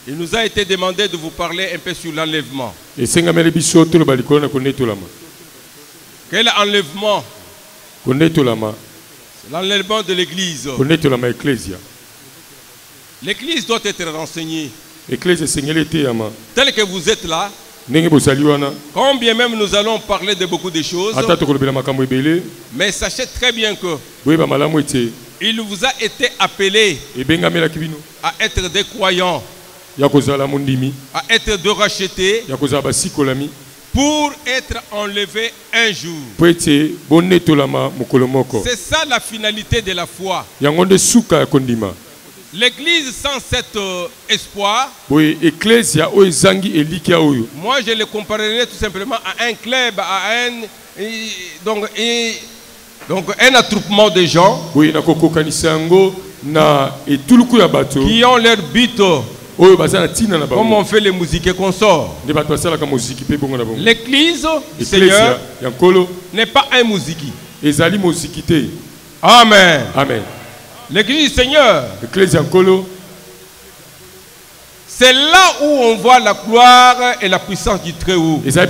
Il nous a été demandé de vous parler un peu sur l'enlèvement. Quel enlèvement? L'enlèvement de l'église. L'église doit être renseignée. Tel que vous êtes là, quand bien même nous allons parler de beaucoup de choses, mais sachez très bien que il vous a été appelé à être des croyants, à être de racheter, pour être enlevé un jour. C'est ça la finalité de la foi. L'église sans cet espoir, moi je le comparerais tout simplement à un club, à un attroupement de gens qui ont leur but, comme on fait les musiques consorts. L'église du Seigneur n'est pas un musique. Amen. Amen. L'église du Seigneur, c'est là où on voit la gloire et la puissance du Très-Haut. Et cette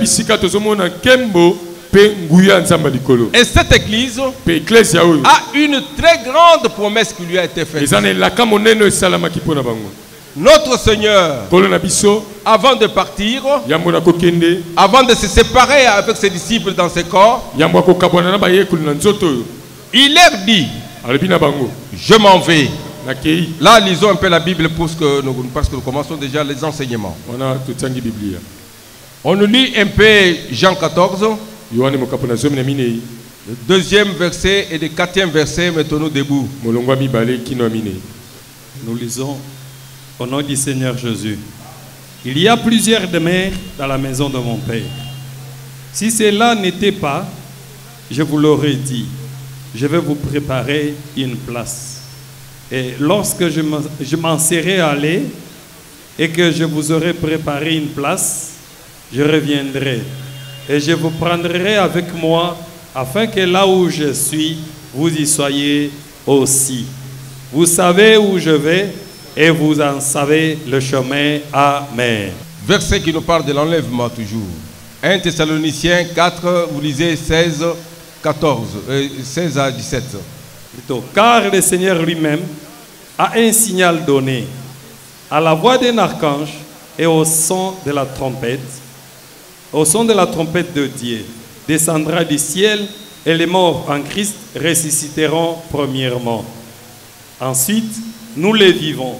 église a une très grande promesse qui lui a été faite. Notre Seigneur, avant de partir, avant de se séparer avec ses disciples dans ses corps, il leur dit: je m'en vais. Là, lisons un peu la Bible parce que nous commençons déjà les enseignements. On nous lit un peu Jean 14, le deuxième verset et le quatrième verset. Mettons-nous debout. Nous lisons au nom du Seigneur Jésus. Il y a plusieurs demeures dans la maison de mon Père. Si cela n'était pas, je vous l'aurais dit. Je vais vous préparer une place. Et lorsque je m'en serai allé et que je vous aurai préparé une place, je reviendrai et je vous prendrai avec moi afin que là où je suis, vous y soyez aussi. Vous savez où je vais et vous en savez le chemin. Amen. Verset qui nous parle de l'enlèvement toujours. 1 Thessaloniciens 4, vous lisez 16 à 17. Car le Seigneur lui-même a un signal donné. À la voix d'un archange et au son de la trompette de Dieu, descendra du ciel et les morts en Christ ressusciteront premièrement. Ensuite, nous les vivants,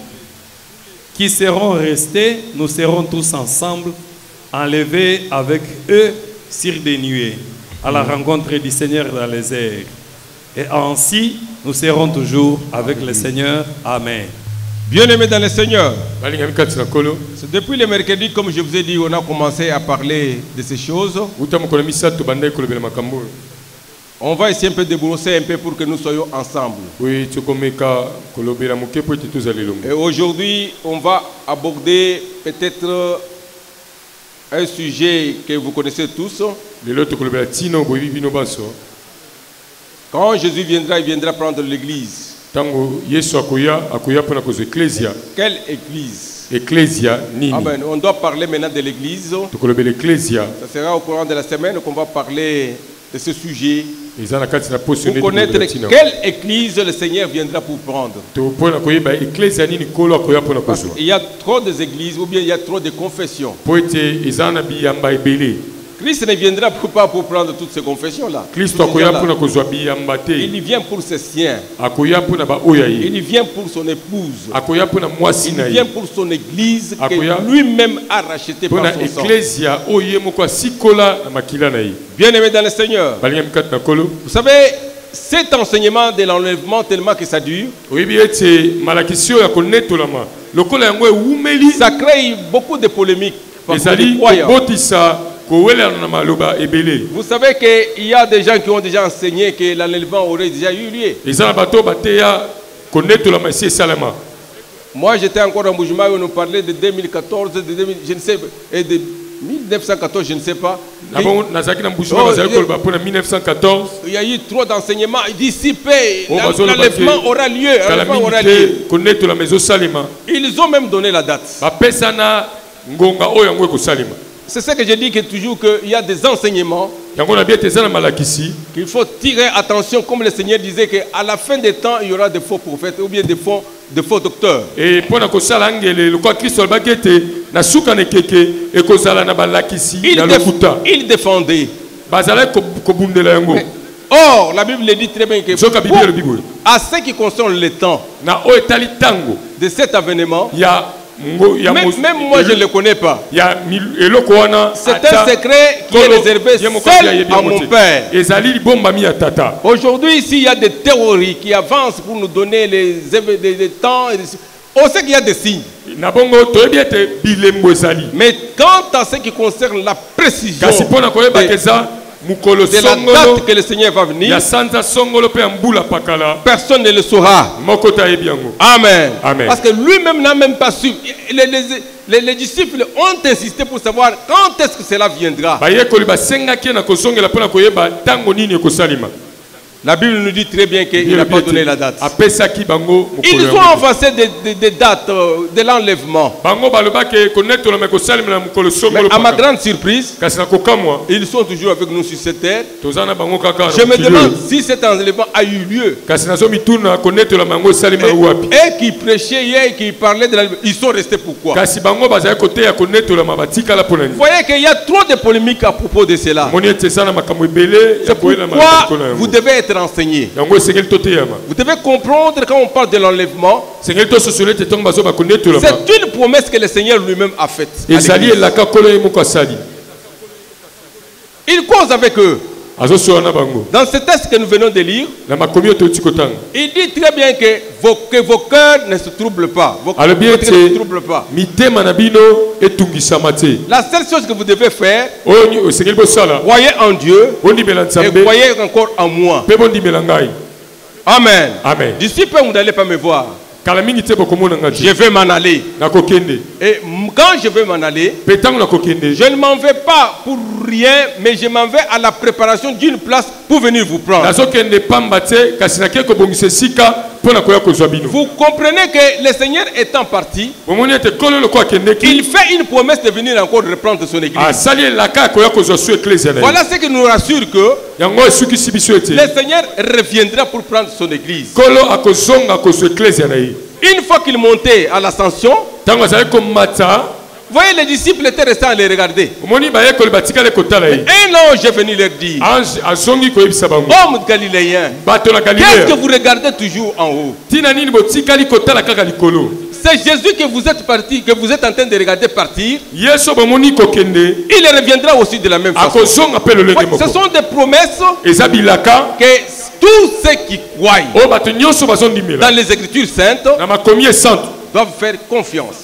qui seront restés, nous serons tous ensemble enlevés avec eux sur des nuées, à la rencontre du Seigneur dans les airs. Et ainsi, nous serons toujours avec le Seigneur. Amen. Bien-aimés dans le Seigneur, c'est depuis le mercredi, comme je vous ai dit, on a commencé à parler de ces choses. On va essayer un peu de débrosser un peu pour que nous soyons ensemble. Et aujourd'hui, on va aborder peut-être un sujet que vous connaissez tous. Quand Jésus viendra, il viendra prendre l'église. Quelle église? Amen. On doit parler maintenant de l'église. Ça sera au courant de la semaine qu'on va parler de ce sujet. Pour connaître quelle église le Seigneur viendra pour prendre. Parce qu'il y a trop d'églises ou bien il y a trop de confessions. Christ ne viendra pas pour prendre toutes ces confessions-là. Il vient pour ses siens. Il vient pour son épouse. Il vient pour son église que lui-même a rachetée par son sang. Bien-aimé dans le Seigneur, vous savez, cet enseignement de l'enlèvement, tellement que ça dure, ça crée beaucoup de polémiques. Vous savez qu'il y a des gens qui ont déjà enseigné que l'enlèvement aurait déjà eu lieu. Moi, j'étais encore en mouvement où on nous parlait de 2014, de 2000, je ne sais, et de 1914, je ne sais pas. Il y a eu trop d'enseignements dissipés. L'enlèvement aura lieu. Ils ont même donné la date. C'est ça que je dis que toujours qu'il y a des enseignements qu'il faut tirer attention, comme le Seigneur disait qu'à la fin des temps, il y aura des faux prophètes ou bien des faux docteurs. Et il défendait. Or, la Bible dit très bien que à ce qui concerne le temps de cet avènement, même moi je ne le connais pas. C'est un secret qui est réservé seul à mon Père. Aujourd'hui, ici, il y a des théories qui avancent pour nous donner les temps. On sait qu'il y a des signes. Mais quant à ce qui concerne la précision de la date que le Seigneur va venir, personne ne le saura. Amen. Amen. Parce que lui-même n'a même pas su. Les disciples ont insisté pour savoir quand est-ce que cela viendra. La Bible nous dit très bien qu'il n'a pas donné la date. Ils ont avancé des dates de l'enlèvement. Mais à ma grande surprise, ils sont toujours avec nous sur cette terre. Je me demande si cet enlèvement a eu lieu. Et qui prêchaient hier, qui parlaient de l'enlèvement, ils sont restés pourquoi? Vous voyez qu'il y a trop de polémiques à propos de cela. C'est pourquoi vous devez être renseigné. Vous devez comprendre quand on parle de l'enlèvement, c'est une promesse que le Seigneur lui-même a faite. Il cause avec eux. Dans ce texte que nous venons de lire, il dit très bien que vos cœurs ne se troublent pas. Vos cœurs ne se troublent pas. La seule chose que vous devez faire, croyez en Dieu et croyez encore en moi. Amen. Amen. D'ici peu, vous n'allez pas me voir. Je vais m'en aller. Et quand je vais m'en aller, je ne m'en vais pas pour rien, mais je m'en vais à la préparation d'une place pour venir vous prendre. Vous comprenez que le Seigneur étant parti, il fait une promesse de venir encore reprendre son église. Voilà ce qui nous rassure que le Seigneur reviendra pour prendre son église. Une fois qu'il montait à l'ascension, voyez, les disciples étaient restés à les regarder. Un ange est venu leur dire: hommes galiléens, qu'est-ce que vous regardez toujours en haut? C'est Jésus que vous êtes parti, que vous êtes en train de regarder partir. Il reviendra aussi de la même façon. Ce sont des promesses que tous ceux qui croient dans les Écritures saintes doivent faire confiance.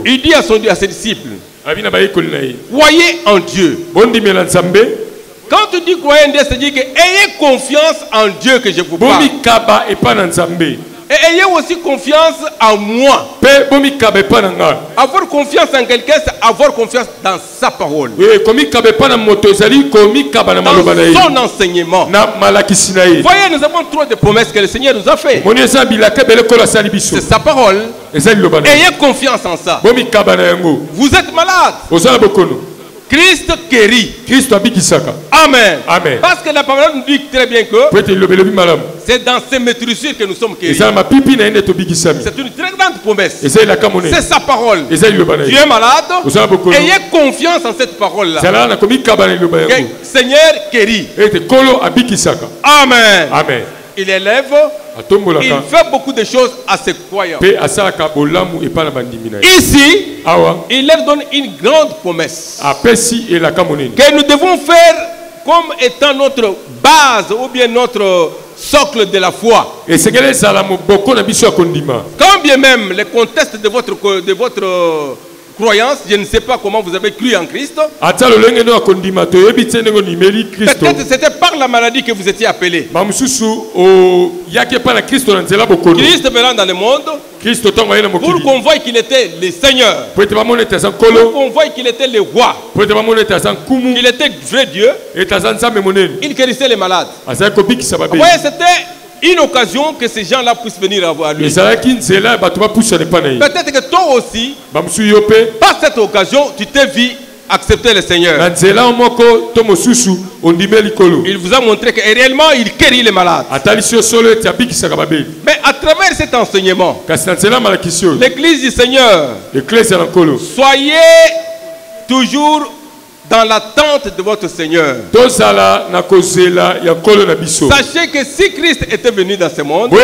Il dit à ses disciples: croyez en Dieu. Quand tu dis croyez en Dieu, c'est-à-dire que ayez confiance en Dieu que je vous parle. Et ayez aussi confiance en moi. Avoir confiance en quelqu'un, c'est avoir confiance dans sa parole. Dans son enseignement. Voyez, nous avons trop de promesses que le Seigneur nous a fait. C'est sa parole. Ayez confiance en ça. Vous êtes malade. Christ guérit. Amen. Amen. Parce que la parole nous dit très bien que c'est dans ces maîtrisures que nous sommes guéris. C'est une très grande promesse. C'est sa parole. Tu es malade. Ayez confiance en cette parole-là. Seigneur guérit. Amen. Amen. Il élève, il fait beaucoup de choses à ses croyants. Ici, il leur donne une grande promesse que nous devons faire comme étant notre base ou bien notre socle de la foi. Quand bien même le contexte de votre croyance, je ne sais pas comment vous avez cru en Christ. Peut-être c'était par la maladie que vous étiez appelé. Christ venant dans le monde pour qu'on voie qu'il était le Seigneur, pour qu'on voie qu'il était le roi, qu'il était vrai Dieu. Il guérissait les malades. Vous voyez, c'était une occasion que ces gens-là puissent venir à lui. Peut-être que toi aussi, par cette occasion, tu t'es vu accepter le Seigneur. Il vous a montré que réellement il guérit les malades. Mais à travers cet enseignement, l'Église du Seigneur, soyez toujours dans l'attente de votre Seigneur. Sachez que si Christ était venu dans ce monde,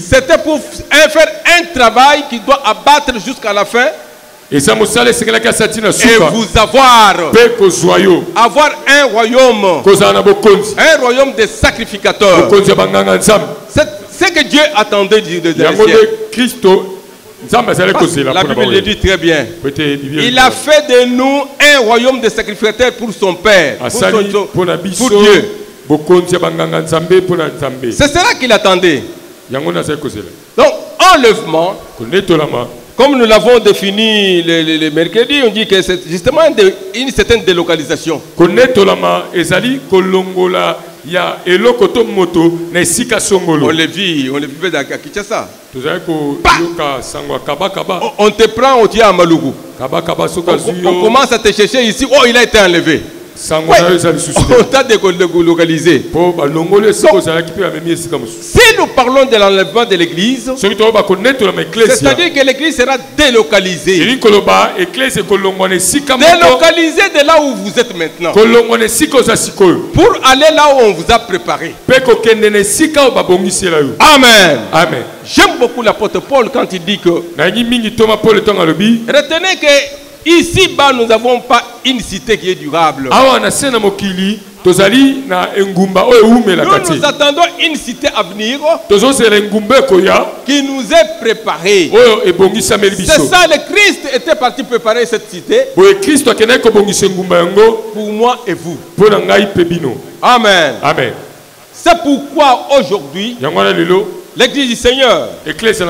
c'était pour faire un travail qui doit abattre jusqu'à la fin et vous avoir un royaume de sacrificateurs. C'est ce que Dieu attendait de Christ. La Bible le dit très bien. Il a fait de nous un royaume de sacrificateurs pour son Père, pour Dieu. C'est cela qu'il attendait. Donc, enlèvement, comme nous l'avons défini le mercredi, on dit que c'est justement une certaine délocalisation. On le vit à Kinshasa. On te prend au Tia à Malougou. On commence à te chercher ici. Oh, il a été enlevé. On t'a délocalisé. Si nous parlons de l'enlèvement de l'église, c'est-à-dire que l'église sera délocalisée. Délocalisée de là où vous êtes maintenant, pour aller là où on vous a préparé. Amen. Amen. J'aime beaucoup l'apôtre Paul quand il dit que retenez que ici-bas, nous n'avons pas une cité qui est durable. Nous nous attendons une cité à venir qui nous est préparée. C'est ça, le Christ était parti préparer cette cité pour moi et vous. Amen. Amen. C'est pourquoi aujourd'hui, l'Église du Seigneur, Christ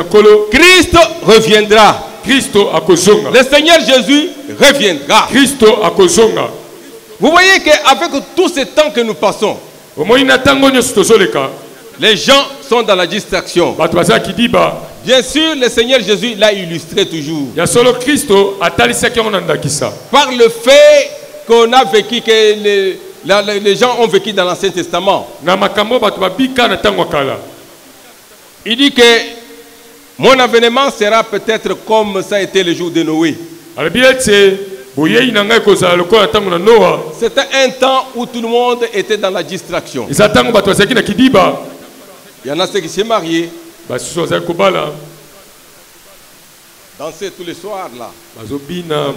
reviendra. Le Seigneur Jésus reviendra. Vous voyez qu'avec tout ce temps que nous passons, les gens sont dans la distraction. Bien sûr, le Seigneur Jésus l'a illustré toujours. Par le fait qu'on a vécu, que les gens ont vécu dans l'Ancien Testament. Il dit que mon avènement sera peut-être comme ça a été le jour de Noé. C'était un temps où tout le monde était dans la distraction. Il y en a ceux qui s'est mariés. Danser tous les soirs là.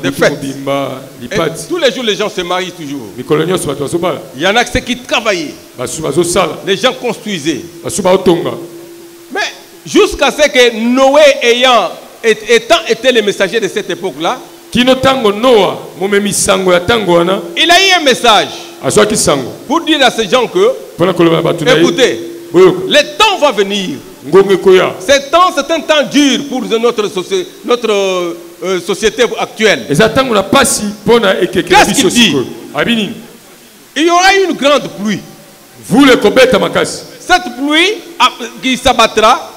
Des fêtes. Tous les jours les gens se marient toujours. Il y en a ceux qui travaillaient. Les gens construisaient. Mais jusqu'à ce que Noé étant été le messager de cette époque-là, il a eu un message pour dire à ces gens que, écoutez, le temps va venir. Ce temps, c'est un temps dur pour notre société actuelle. Qu'est-ce qu'il dit? Il y aura une grande pluie. Cette pluie qui s'abattra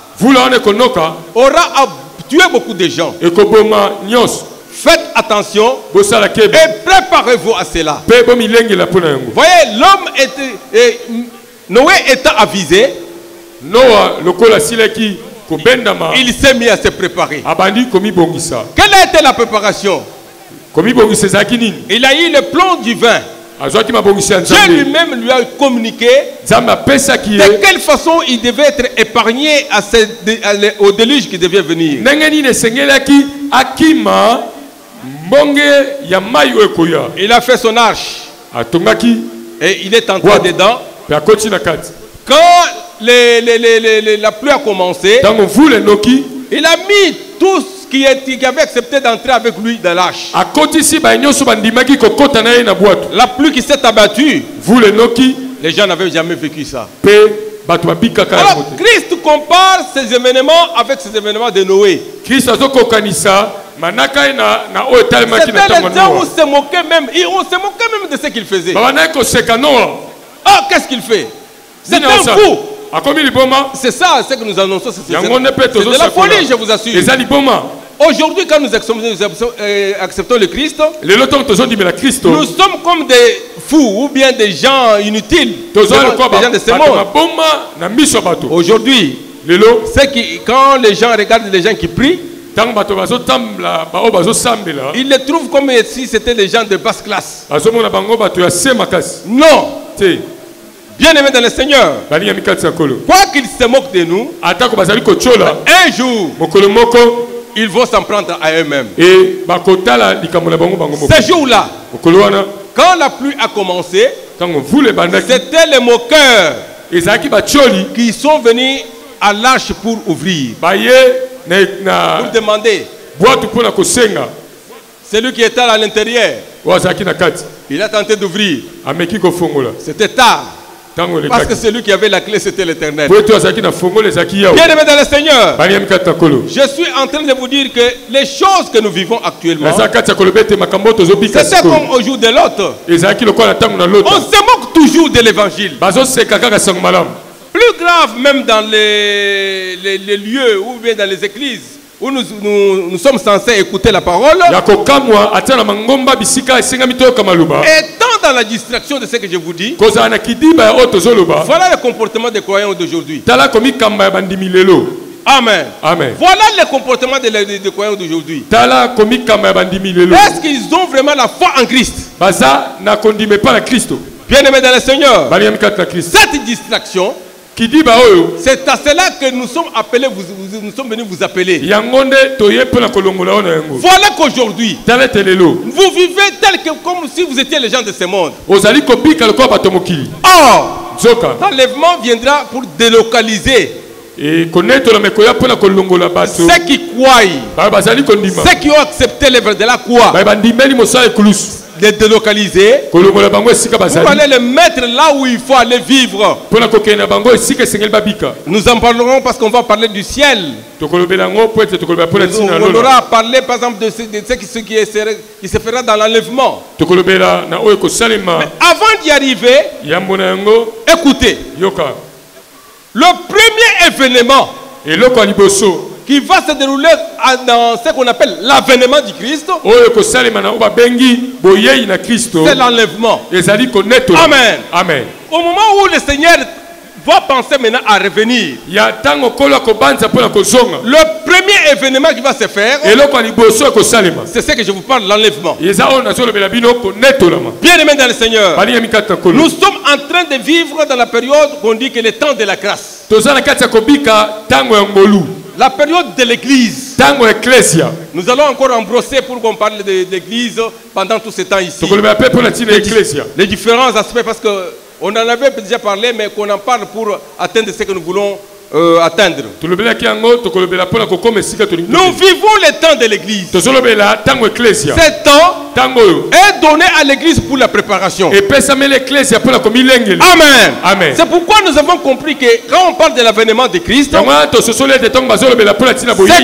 aura tué beaucoup de gens. Faites attention et préparez-vous à cela. Voyez, Noé étant avisé, il s'est mis à se préparer. Quelle a été la préparation? Il a eu le plan divin. Dieu lui-même lui a communiqué de quelle façon il devait être épargné au déluge qui devait venir. Il a fait son arche et il est entré dedans. Quand la pluie a commencé, il a mis tout ce qui avait accepté d'entrer avec lui dans l'arche. La pluie qui s'est abattue. Vous les Noki, les gens n'avaient jamais vécu ça. Alors Christ compare ces événements avec ces événements de Noé. C'était les gens où on se moquait même de ce qu'il faisait. Ah, qu'est-ce qu'il fait? C'est un fou. C'est ça ce que nous annonçons. C'est de la folie, je vous assure. Aujourd'hui, quand nous acceptons le Christ, nous sommes comme des fous ou bien des gens inutiles, des gens de ce monde. Aujourd'hui, quand les gens regardent les gens qui prient, ils les trouvent comme si c'était des gens de basse classe. Non. Bien-aimés dans le Seigneur, quoi qu'ils se moquent de nous, un jour, ils vont s'en prendre à eux-mêmes. Ce jour-là, quand la pluie a commencé, c'était les moqueurs qui sont venus à l'arche pour ouvrir. Pour demander. Celui qui était à l'intérieur, il a tenté d'ouvrir. C'était tard. Parce que celui qui avait la clé, c'était l'Éternel. Bien aimé dans le Seigneur, je suis en train de vous dire que les choses que nous vivons actuellement, c'est comme au jour de l'autre. On se moque toujours de l'évangile. Plus grave même dans les lieux ou bien dans les églises où nous sommes censés écouter la parole. Étant dans la distraction de ce que je vous dis, voilà le comportement des croyants d'aujourd'hui. Amen. Amen. Voilà le comportement des croyants d'aujourd'hui. Est-ce qu'ils ont vraiment la foi en Christ? Bien-aimés dans le Seigneur, cette distraction, c'est à cela que nous sommes appelés, nous sommes venus vous appeler. Voilà qu'aujourd'hui, vous vivez tel que comme si vous étiez les gens de ce monde. Or, l'enlèvement viendra pour délocaliser ceux qui croient, ceux qui ont accepté l'œuvre de la croix, de délocaliser pour aller les mettre là où il faut aller vivre. Nous en parlerons parce qu'on va parler du ciel. On aura parlé par exemple de ce qui se fera dans l'enlèvement. Mais avant d'y arriver, écoutez, le premier événement qui va se dérouler dans ce qu'on appelle l'avènement du Christ, c'est l'enlèvement. Amen. Amen. Au moment où le Seigneur va penser maintenant à revenir, le premier événement qui va se faire, c'est ce que je vous parle, l'enlèvement. Bien aimé dans le Seigneur, nous sommes en train de vivre dans la période qu'on dit que le temps de la grâce. La période de l'église. Nous allons encore embrosser pour qu'on parle de l'église pendant tout ce temps ici. Les différents aspects, parce qu'on en avait déjà parlé, mais qu'on en parle pour atteindre ce que nous voulons atteindre. Nous vivons le temps de l'église. Ce temps est donné à l'église pour la préparation. Amen. Amen. C'est pourquoi nous avons compris que quand on parle de l'avènement de Christ, c'est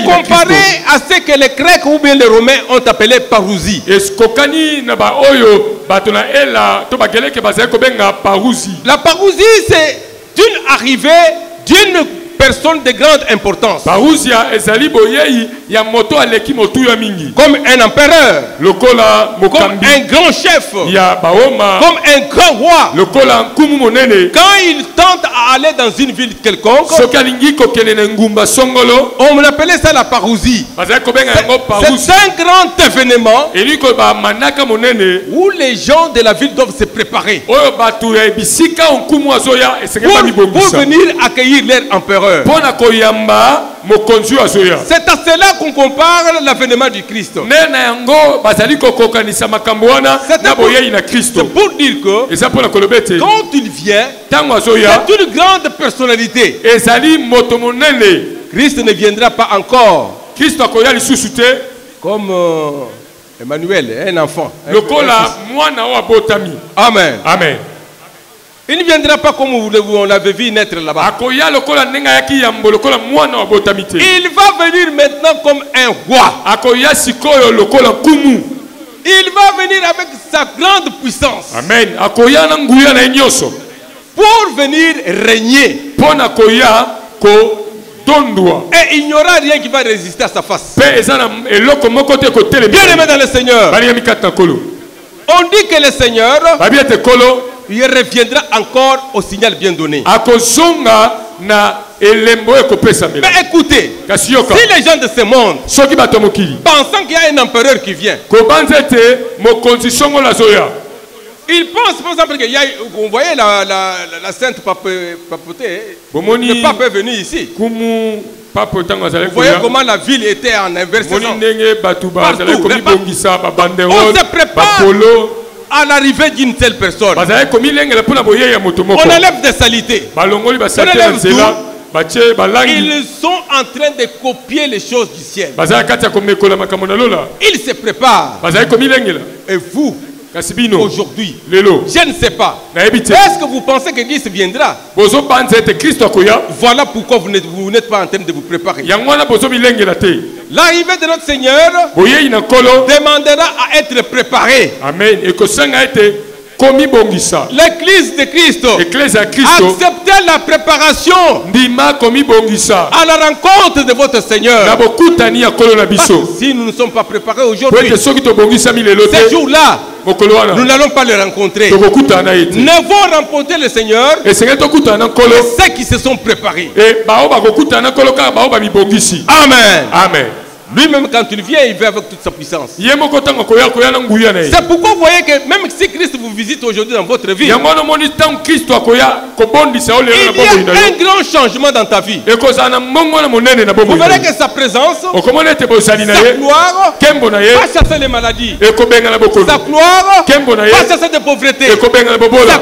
comparé à ce que les Grecs ou bien les Romains ont appelé parousie. La parousie, c'est une arrivée d'une personne de grande importance. Comme un empereur, comme un grand chef, comme un grand roi. Quand il tente à aller dans une ville quelconque, on appelait ça la parousie. C'est un grand événement où les gens de la ville doivent se préparer pour venir accueillir leur empereur. C'est à cela qu'on compare l'avènement du Christ. C'est pour dire que quand il vient, c'est une grande personnalité. Christ ne viendra pas encore Comme Emmanuel, un enfant. Amen. Amen. Il ne viendra pas comme on l'avait vu naître là-bas. Il va venir maintenant comme un roi. Il va venir avec sa grande puissance. Amen. Pour venir régner. Et il n'y aura rien qui va résister à sa face. Bien aimé dans le Seigneur. On dit que le Seigneur, il reviendra encore au signal bien donné. Mais écoutez, si les gens de ce monde, pensant qu'il y a un empereur qui vient, ils pensent par exemple qu'il y a, vous voyez la sainte papauté, le pape est venu ici. Vous voyez comment la ville était en inversion. On se prépare à l'arrivée d'une telle personne. On enlève des salités. On enlève tout. Ils sont en train de copier les choses du ciel. Ils se préparent. Et vous, aujourd'hui, je ne sais pas. Est-ce que vous pensez que Christ viendra? Voilà pourquoi vous n'êtes pas en train de vous préparer. L'arrivée de notre Seigneur demandera à être préparé. Amen. L'église de Christ acceptez la préparation à la rencontre de votre Seigneur. Si nous ne sommes pas préparés aujourd'hui, ces jours-là, nous n'allons pas les rencontrer. Nous vont rencontrer le Seigneur et ceux qui se sont préparés. Amen. Amen. Lui-même, quand il vient, il vient avec toute sa puissance. C'est pourquoi vous voyez que même si Christ vous visite aujourd'hui dans votre vie, il y a un grand changement dans ta vie. Vous verrez que sa présence, sa gloire, va chasser les maladies. Sa gloire va chasser la pauvreté. Sa gloire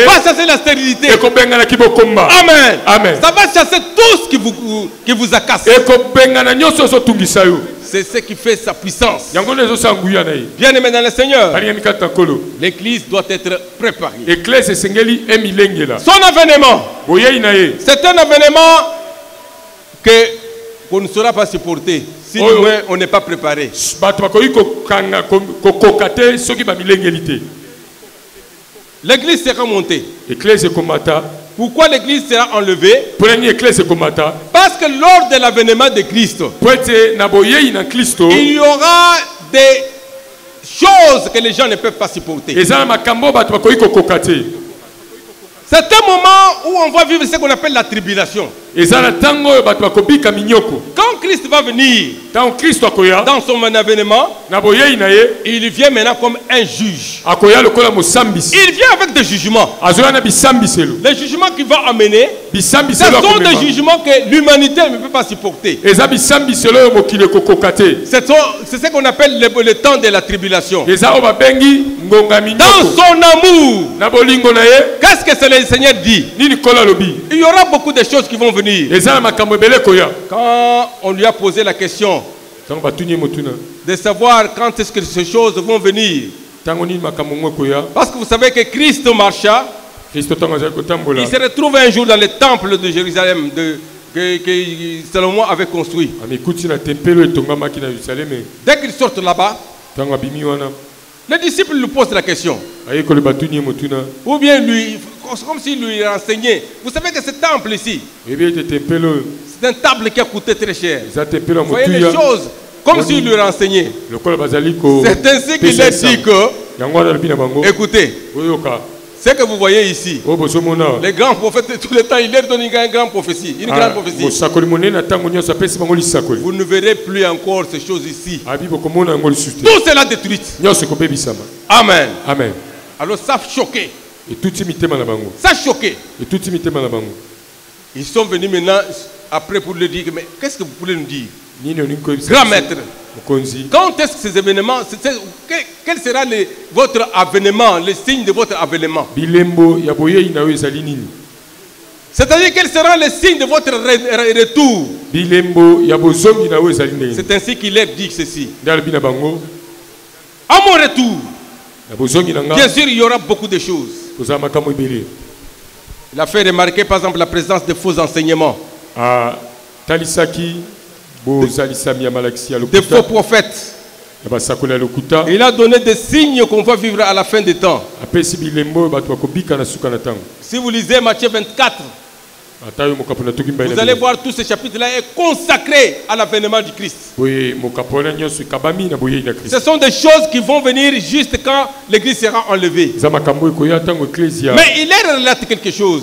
va chasser la stérilité. Amen. Amen. Ça va chasser tout ce qui vous a cassé. C'est ce qui fait sa puissance. Bien aimé dans le Seigneur, l'église doit être préparée. Son avènement, c'est un avènement qu'on ne saura pas supporter si on n'est pas préparé. L'église sera montée. Pourquoi l'église sera enlevée? Parce que lors de l'avènement de Christ, il y aura des choses que les gens ne peuvent pas supporter. C'est un moment où on va vivre ce qu'on appelle la tribulation. Quand Christ va venir dans son avènement, il vient maintenant comme un juge. Il vient avec des jugements. Les jugements qu'il va amener, ce sont des jugements que l'humanité ne peut pas supporter. C'est ce qu'on appelle le temps de la tribulation. Dans son amour, qu'est-ce que le Seigneur dit? Il y aura beaucoup de choses qui vont venir. Quand on lui a posé la question de savoir quand est-ce que ces choses vont venir, parce que vous savez que Christ marcha, il se retrouve un jour dans le temple de Jérusalem que Salomon avait construit. Dès qu'il sort là-bas, les disciples lui posent la question. Ou bien lui, comme s'il lui renseignait. Vous savez que ce temple ici, c'est un temple qui a coûté très cher. Vous voyez les choses comme s'il lui renseignait. C'est ainsi qu'il a dit que, écoutez, ce que vous voyez ici, les grands prophètes de tous les temps, il leur donne une grande prophétie. Une grande prophétie. Vous ne verrez plus encore ces choses ici. Tout cela détruit. Amen. Amen. Alors ça a choqué. Ça a choqué. Ils sont venus maintenant après pour lui dire, mais qu'est-ce que vous pouvez nous dire? Grand maître, quand est-ce que ces événements, quel sera votre avènement, le signe de votre avènement? C'est-à-dire quel sera le signe de votre retour? C'est ainsi qu'il est dit ceci. À mon retour, bien sûr, il y aura beaucoup de choses. Il a fait remarquer, par exemple, la présence de faux enseignements, des faux prophètes. Il a donné des signes qu'on va vivre à la fin des temps. Si vous lisez Matthieu 24, vous allez voir tout ce chapitre-là est consacré à l'avènement du Christ. Ce sont des choses qui vont venir juste quand l'Église sera enlevée. Mais il relate quelque chose.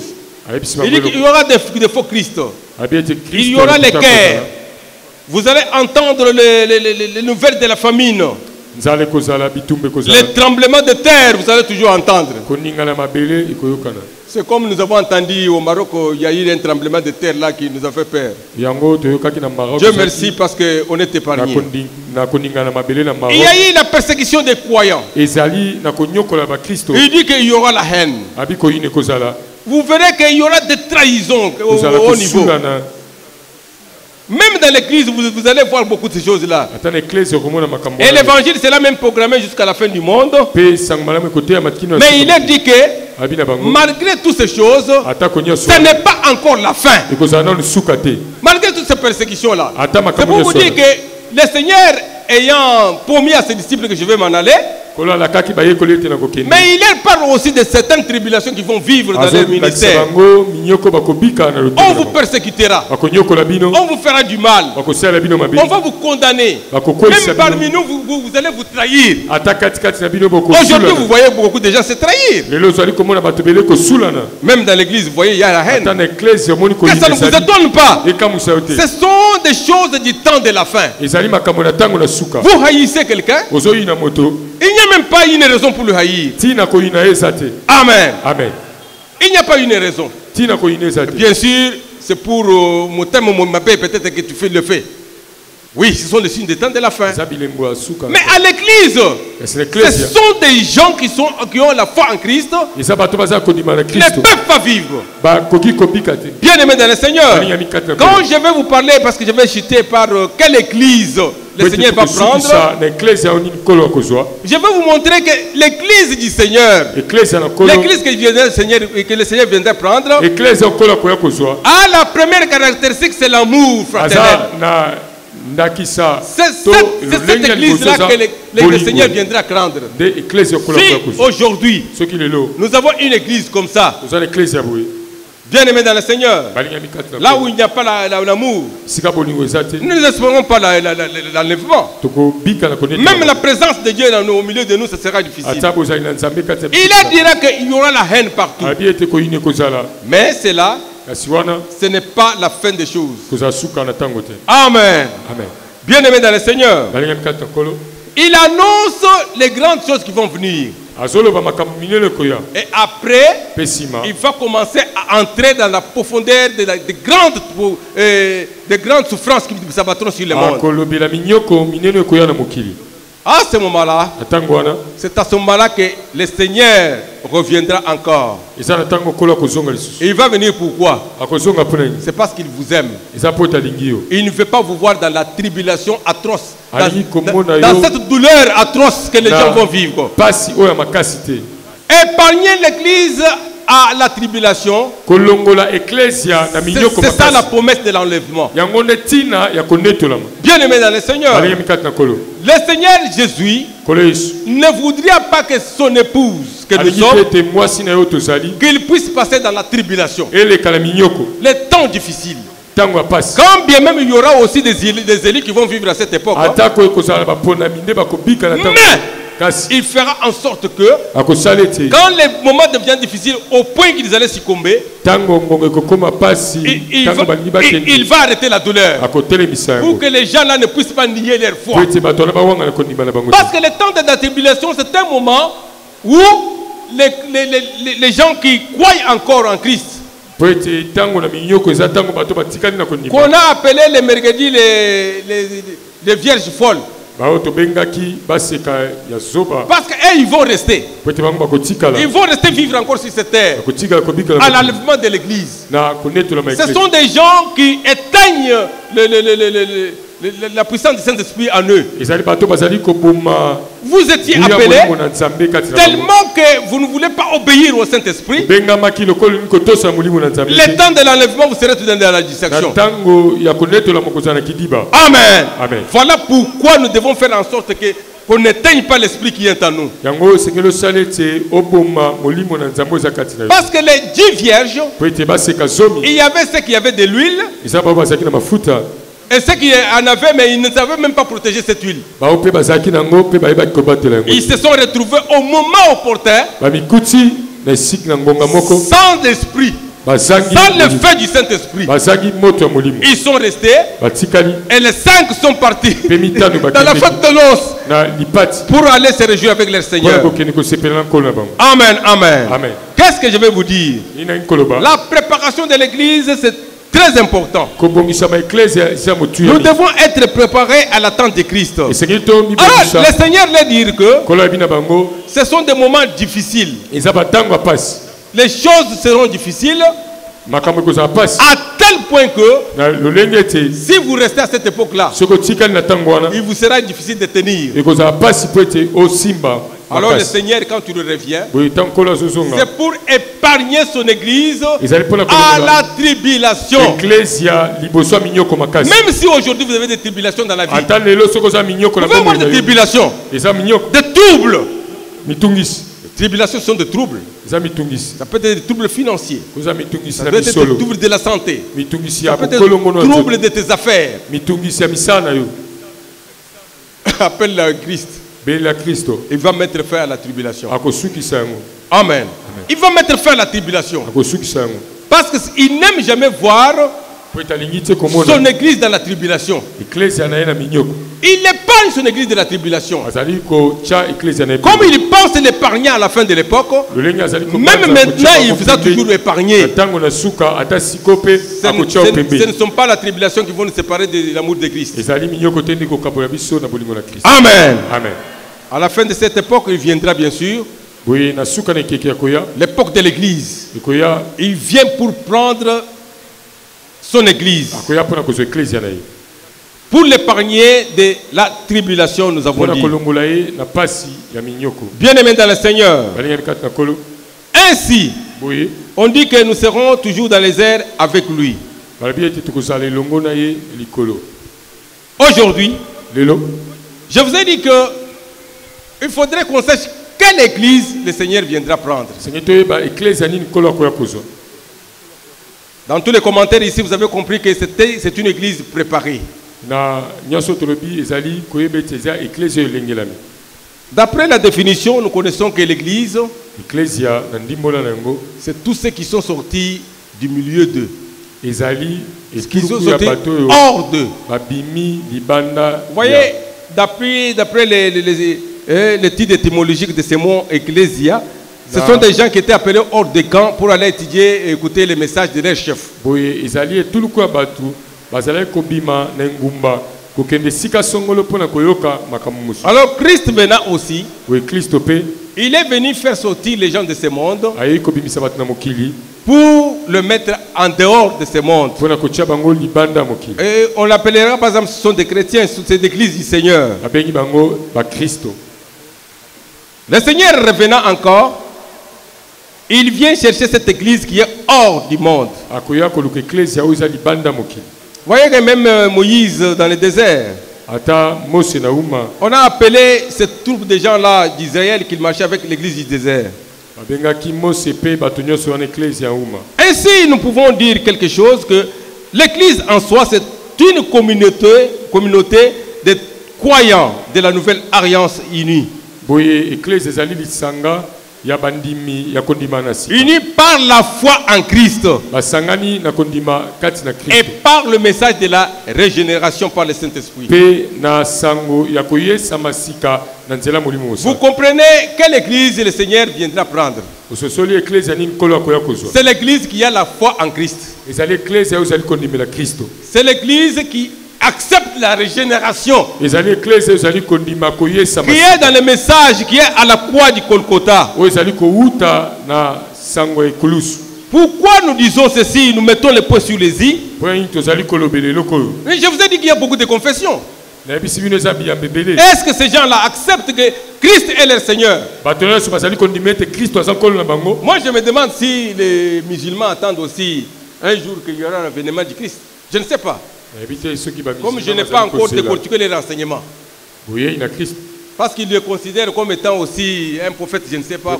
Il dit qu'il y aura des faux Christ. Il y aura les guerres. Vous allez entendre les nouvelles de la famine. Les tremblements de terre, vous allez toujours entendre. C'est comme nous avons entendu au Maroc, il y a eu un tremblement de terre là qui nous a fait peur. Dieu merci parce qu'on est épargné. Il y a eu la persécution des croyants. Il dit qu'il y aura la haine. Vous verrez qu'il y aura des trahisons au niveau. Même dans l'église, vous allez voir beaucoup de ces choses-là. Et l'évangile sera même programmé jusqu'à la fin du monde. Mais il est dit que malgré toutes ces choses, ce n'est pas encore la fin. Malgré toutes ces persécutions-là. C'est pour vous dire que le Seigneur ayant promis à ses disciples que je vais m'en aller. Mais il parle aussi de certaines tribulations qui vont vivre dans leur ministère. On vous persécutera. On vous fera du mal. On va vous condamner. Même parmi nous, vous allez vous trahir. Aujourd'hui, vous voyez beaucoup de gens se trahir. Même dans l'église, vous voyez, il y a la haine. Que ça ne vous étonne pas. Ce sont des choses du temps de la fin. Vous haïssez quelqu'un. Il n'y a même pas une raison pour le haïr. Amen. Amen. Il n'y a pas une raison. Bien sûr, c'est pour mon thème, ma paix, peut-être que tu fais le fait. Oui, ce sont les signes des temps de la fin. Mais à l'église, ce sont des gens qui ont la foi en Christ, qui ne peuvent pas vivre. Bien aimé dans le Seigneur, quand je vais vous parler, parce que je vais citer par quelle église le Seigneur va prendre, je vais vous montrer que l'église du Seigneur, l'église que le Seigneur viendra prendre, a la première caractéristique, c'est l'amour fraternel. C'est cette église-là que le Seigneur viendra prendre. Si aujourd'hui, nous avons une église comme ça, bien aimé dans le Seigneur, là où il n'y a pas l'amour, nous n'espérons pas l'enlèvement. Même la présence de Dieu au milieu de nous, ce sera difficile. Il dira qu'il y aura la haine partout. Mais c'est là, ce n'est pas la fin des choses. Amen. Amen. Bien aimé dans le Seigneur, il annonce les grandes choses qui vont venir. Et après, il va commencer à entrer dans la profondeur des grandes souffrances qui s'abattront sur le monde. À ce moment-là, c'est à ce moment-là que le Seigneur reviendra encore. Et il va venir pourquoi? C'est parce qu'il vous aime. Il ne veut pas vous voir dans la tribulation atroce, dans cette douleur atroce que les gens vont vivre. Épargner l'église à la tribulation, c'est ça la promesse de l'enlèvement. Bien aimé dans le Seigneur, le Seigneur Jésus ne voudrait pas que son épouse, que nous sommes, qu'il puisse passer dans la tribulation, les temps difficiles. Quand bien même il y aura aussi des élus qui vont vivre à cette époque, mais il fera en sorte que quand les moments deviennent difficiles au point qu'ils allaient succomber, il va arrêter la douleur pour que les gens là ne puissent pas nier leur foi. Parce que le temps de la tribulation, c'est un moment où les gens qui croient encore en Christ, qu'on a appelé les merguedis les vierges folles, parce qu'ils vont rester. Ils vont rester vivre encore sur cette terre à l'enlèvement de l'église. Ce sont des gens qui éteignent éteignent la puissance du Saint-Esprit en eux. Vous étiez appelés tellement que vous ne voulez pas obéir au Saint-Esprit. Le temps de l'enlèvement, vous serez tout dans la distraction. Amen. Amen. Voilà pourquoi nous devons faire en sorte qu'on n'éteigne pas l'esprit qui est en nous. Parce que les 10 vierges, il y avait ceux qui avaient de l'huile. Et ceux qui en avaient, mais ils ne savaient même pas protéger cette huile. Ils se sont retrouvés au moment opportun, sans l'esprit, sans le feu du Saint-Esprit. Ils sont restés et les 5 sont partis dans la fête de noces pour aller se réjouir avec leur Seigneur. Amen, amen. Qu'est-ce que je vais vous dire? La préparation de l'église, c'est très important. Nous devons être préparés à l'attente de Christ. Alors, le Seigneur leur dit que ce sont des moments difficiles. Les choses seront difficiles à tel point que si vous restez à cette époque-là, il vous sera difficile de tenir. Alors le Seigneur, quand tu reviens, c'est pour épargner son église à la tribulation. Même si aujourd'hui vous avez des tribulations dans la vie, vous pouvez avoir des tribulations, des troubles. Les tribulations sont des troubles. Ça peut être des troubles financiers. Ça peut être des troubles de la santé. Ça peut être des troubles de tes affaires. Appelle le Christ. Il va mettre fin à la tribulation. Amen. Il va mettre fin à la tribulation. Parce qu'il n'aime jamais voir son église dans la tribulation. Il épargne son église de la tribulation. Comme il pense l'épargner à la fin de l'époque, même maintenant il vous a toujours épargné. Ce ne sont pas la tribulation qui vont nous séparer de l'amour de Christ. Amen. Amen. À la fin de cette époque, il viendra bien sûr l'époque de l'église. Il vient pour prendre son église, pour l'épargner de la tribulation, nous avons dit. Bien-aimés dans le Seigneur, ainsi, on dit que nous serons toujours dans les airs avec lui. Aujourd'hui, je vous ai dit que il faudrait qu'on sache quelle église le Seigneur viendra prendre. Dans tous les commentaires ici, vous avez compris que c'est une église préparée. D'après la définition, nous connaissons que l'église, c'est tous ceux qui sont sortis du milieu d'eux. Qui sont sortis hors d'eux. Vous voyez, d'après les titres étymologiques de ce mot ecclésia, ce sont des gens qui étaient appelés hors des camps pour aller étudier et écouter les messages de leur chef. Alors Christ venant aussi, il est venu faire sortir les gens de ce monde pour le mettre en dehors de ce monde. Et on l'appellera par exemple, ce sont des chrétiens, c'est l'église du Seigneur. Le Seigneur revenant encore, il vient chercher cette église qui est hors du monde. Voyez que même Moïse dans le désert, on a appelé cette troupe de gens-là d'Israël qui marchaient avec l'église du désert. Ainsi, nous pouvons dire quelque chose que l'église en soi, c'est une communauté de croyants de la nouvelle alliance unie. Unis par la foi en Christ et par le message de la régénération par le Saint-Esprit. Vous comprenez quelle église le Seigneur viendra prendre? C'est l'église qui a la foi en Christ. C'est l'église qui accepte la régénération, qui est dans le message qui est à la croix du Golgotha, Pourquoi nous disons ceci, nous mettons les points sur les i? Je vous ai dit qu'il y a beaucoup de confessions. Est-ce que ces gens-là acceptent que Christ est leur Seigneur? Moi, je me demande si les musulmans attendent aussi un jour qu'il y aura un avènement du Christ. Je ne sais pas. Comme je n'ai pas encore décortiqué les renseignements. Parce qu'ils le considèrent comme étant aussi un prophète, je ne sais pas.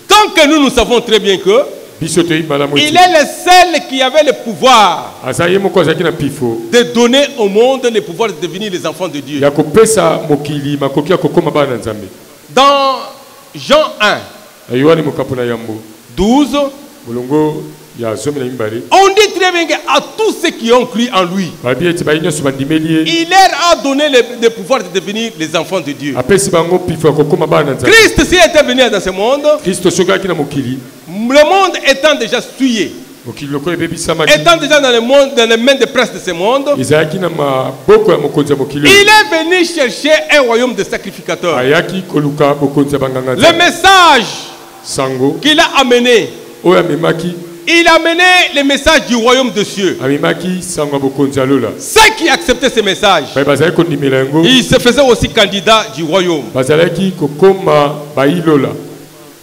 Tant que nous savons très bien que il est le seul qui avait le pouvoir de donner au monde le pouvoir de devenir les enfants de Dieu. Dans Jean 1, 12, on dit très bien qu'à tous ceux qui ont cru en lui, il leur a donné le pouvoir de devenir les enfants de Dieu. Christ, s'il était venu dans ce monde, le monde étant déjà souillé, étant déjà dans le monde, dans les mains des princes de ce monde, il est venu chercher un royaume de sacrificateurs. Le message qu'il a amené, il a amené le message du royaume de cieux. Ceux qui acceptaient ce message, ils se faisaient aussi candidats du royaume.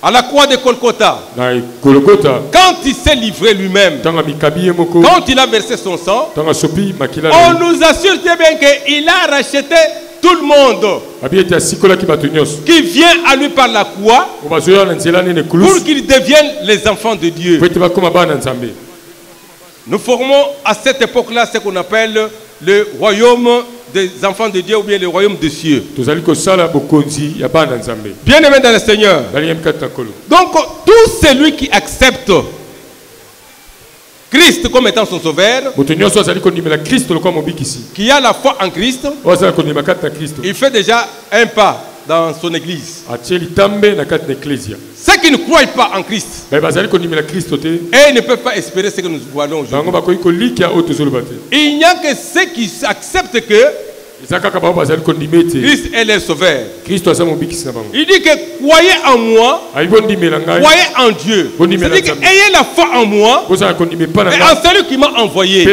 À la croix de Golgotha, quand il s'est livré lui-même, quand il a versé son sang, on nous assure très bien qu'il a racheté tout le monde qui vient à lui par la croix pour qu'ils deviennent les enfants de Dieu. Nous formons à cette époque-là ce qu'on appelle le royaume des enfants de Dieu ou bien le royaume des cieux. Bien aimé dans le Seigneur. Donc tout celui qui accepte Christ comme étant son sauveur, qui a la foi en Christ, il fait déjà un pas dans son église. Ceux qui ne croient pas en Christ, et ne peuvent pas espérer ce que nous voyons aujourd'hui. Il n'y a que ceux qui acceptent que Christ est leur sauveur. Il dit que croyez en moi, croyez en Dieu. Il dit que ayez la foi en moi et en celui qui m'a envoyé.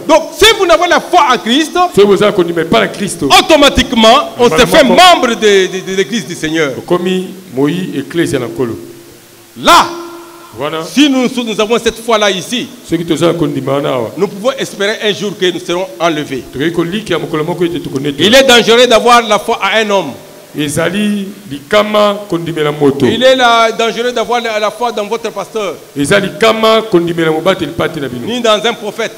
Donc si vous n'avez la foi en Christ, automatiquement on se fait membre de l'église du Seigneur. Là, si nous avons cette foi-là ici, nous pouvons espérer un jour que nous serons enlevés. Il est dangereux d'avoir la foi à un homme. Il est dangereux d'avoir la foi dans votre pasteur, ni dans un prophète.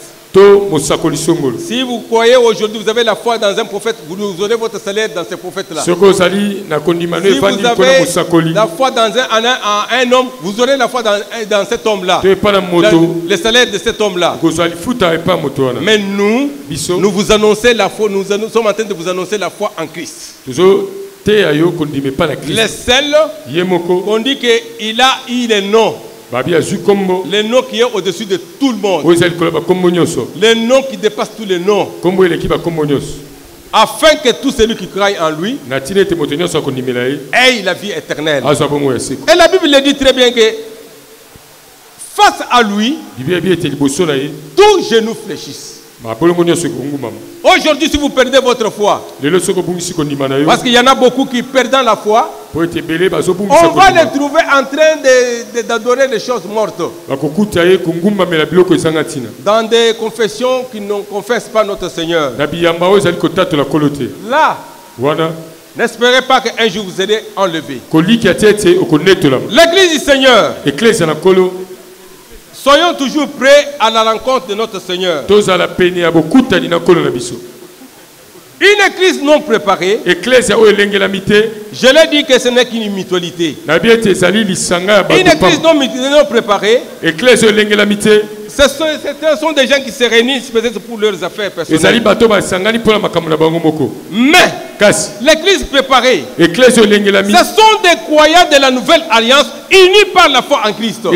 Si vous croyez aujourd'hui, vous avez la foi dans un prophète, vous aurez votre salaire dans ce prophète-là. Si vous avez la foi dans un homme, vous aurez la foi dans cet homme-là, le salaire de cet homme-là. Mais nous vous annonçons la foi, nous sommes en train de vous annoncer la foi en Christ. Le seul, on dit qu'il a eu le nom. Le nom qui est au-dessus de tout le monde. Le nom qui dépasse tous les noms. Afin que tout celui qui croit en lui ait la vie éternelle. Et la Bible le dit très bien que face à lui, tout genou fléchisse. Aujourd'hui, si vous perdez votre foi, parce qu'il y en a beaucoup qui perdent la foi, on va les trouver en train d'adorer les choses mortes. Dans des confessions qui ne confessent pas notre Seigneur. Là, n'espérez pas qu'un jour vous serez enlevé. L'église du Seigneur, soyons toujours prêts à la rencontre de notre Seigneur. Une église non préparée, je l'ai dit que ce n'est qu'une mutualité. Une église non préparée, ce sont des gens qui se réunissent peut-être pour leurs affaires personnelles. Mais l'église préparée, ce sont des croyants de la nouvelle alliance unis par la foi en Christ. Nous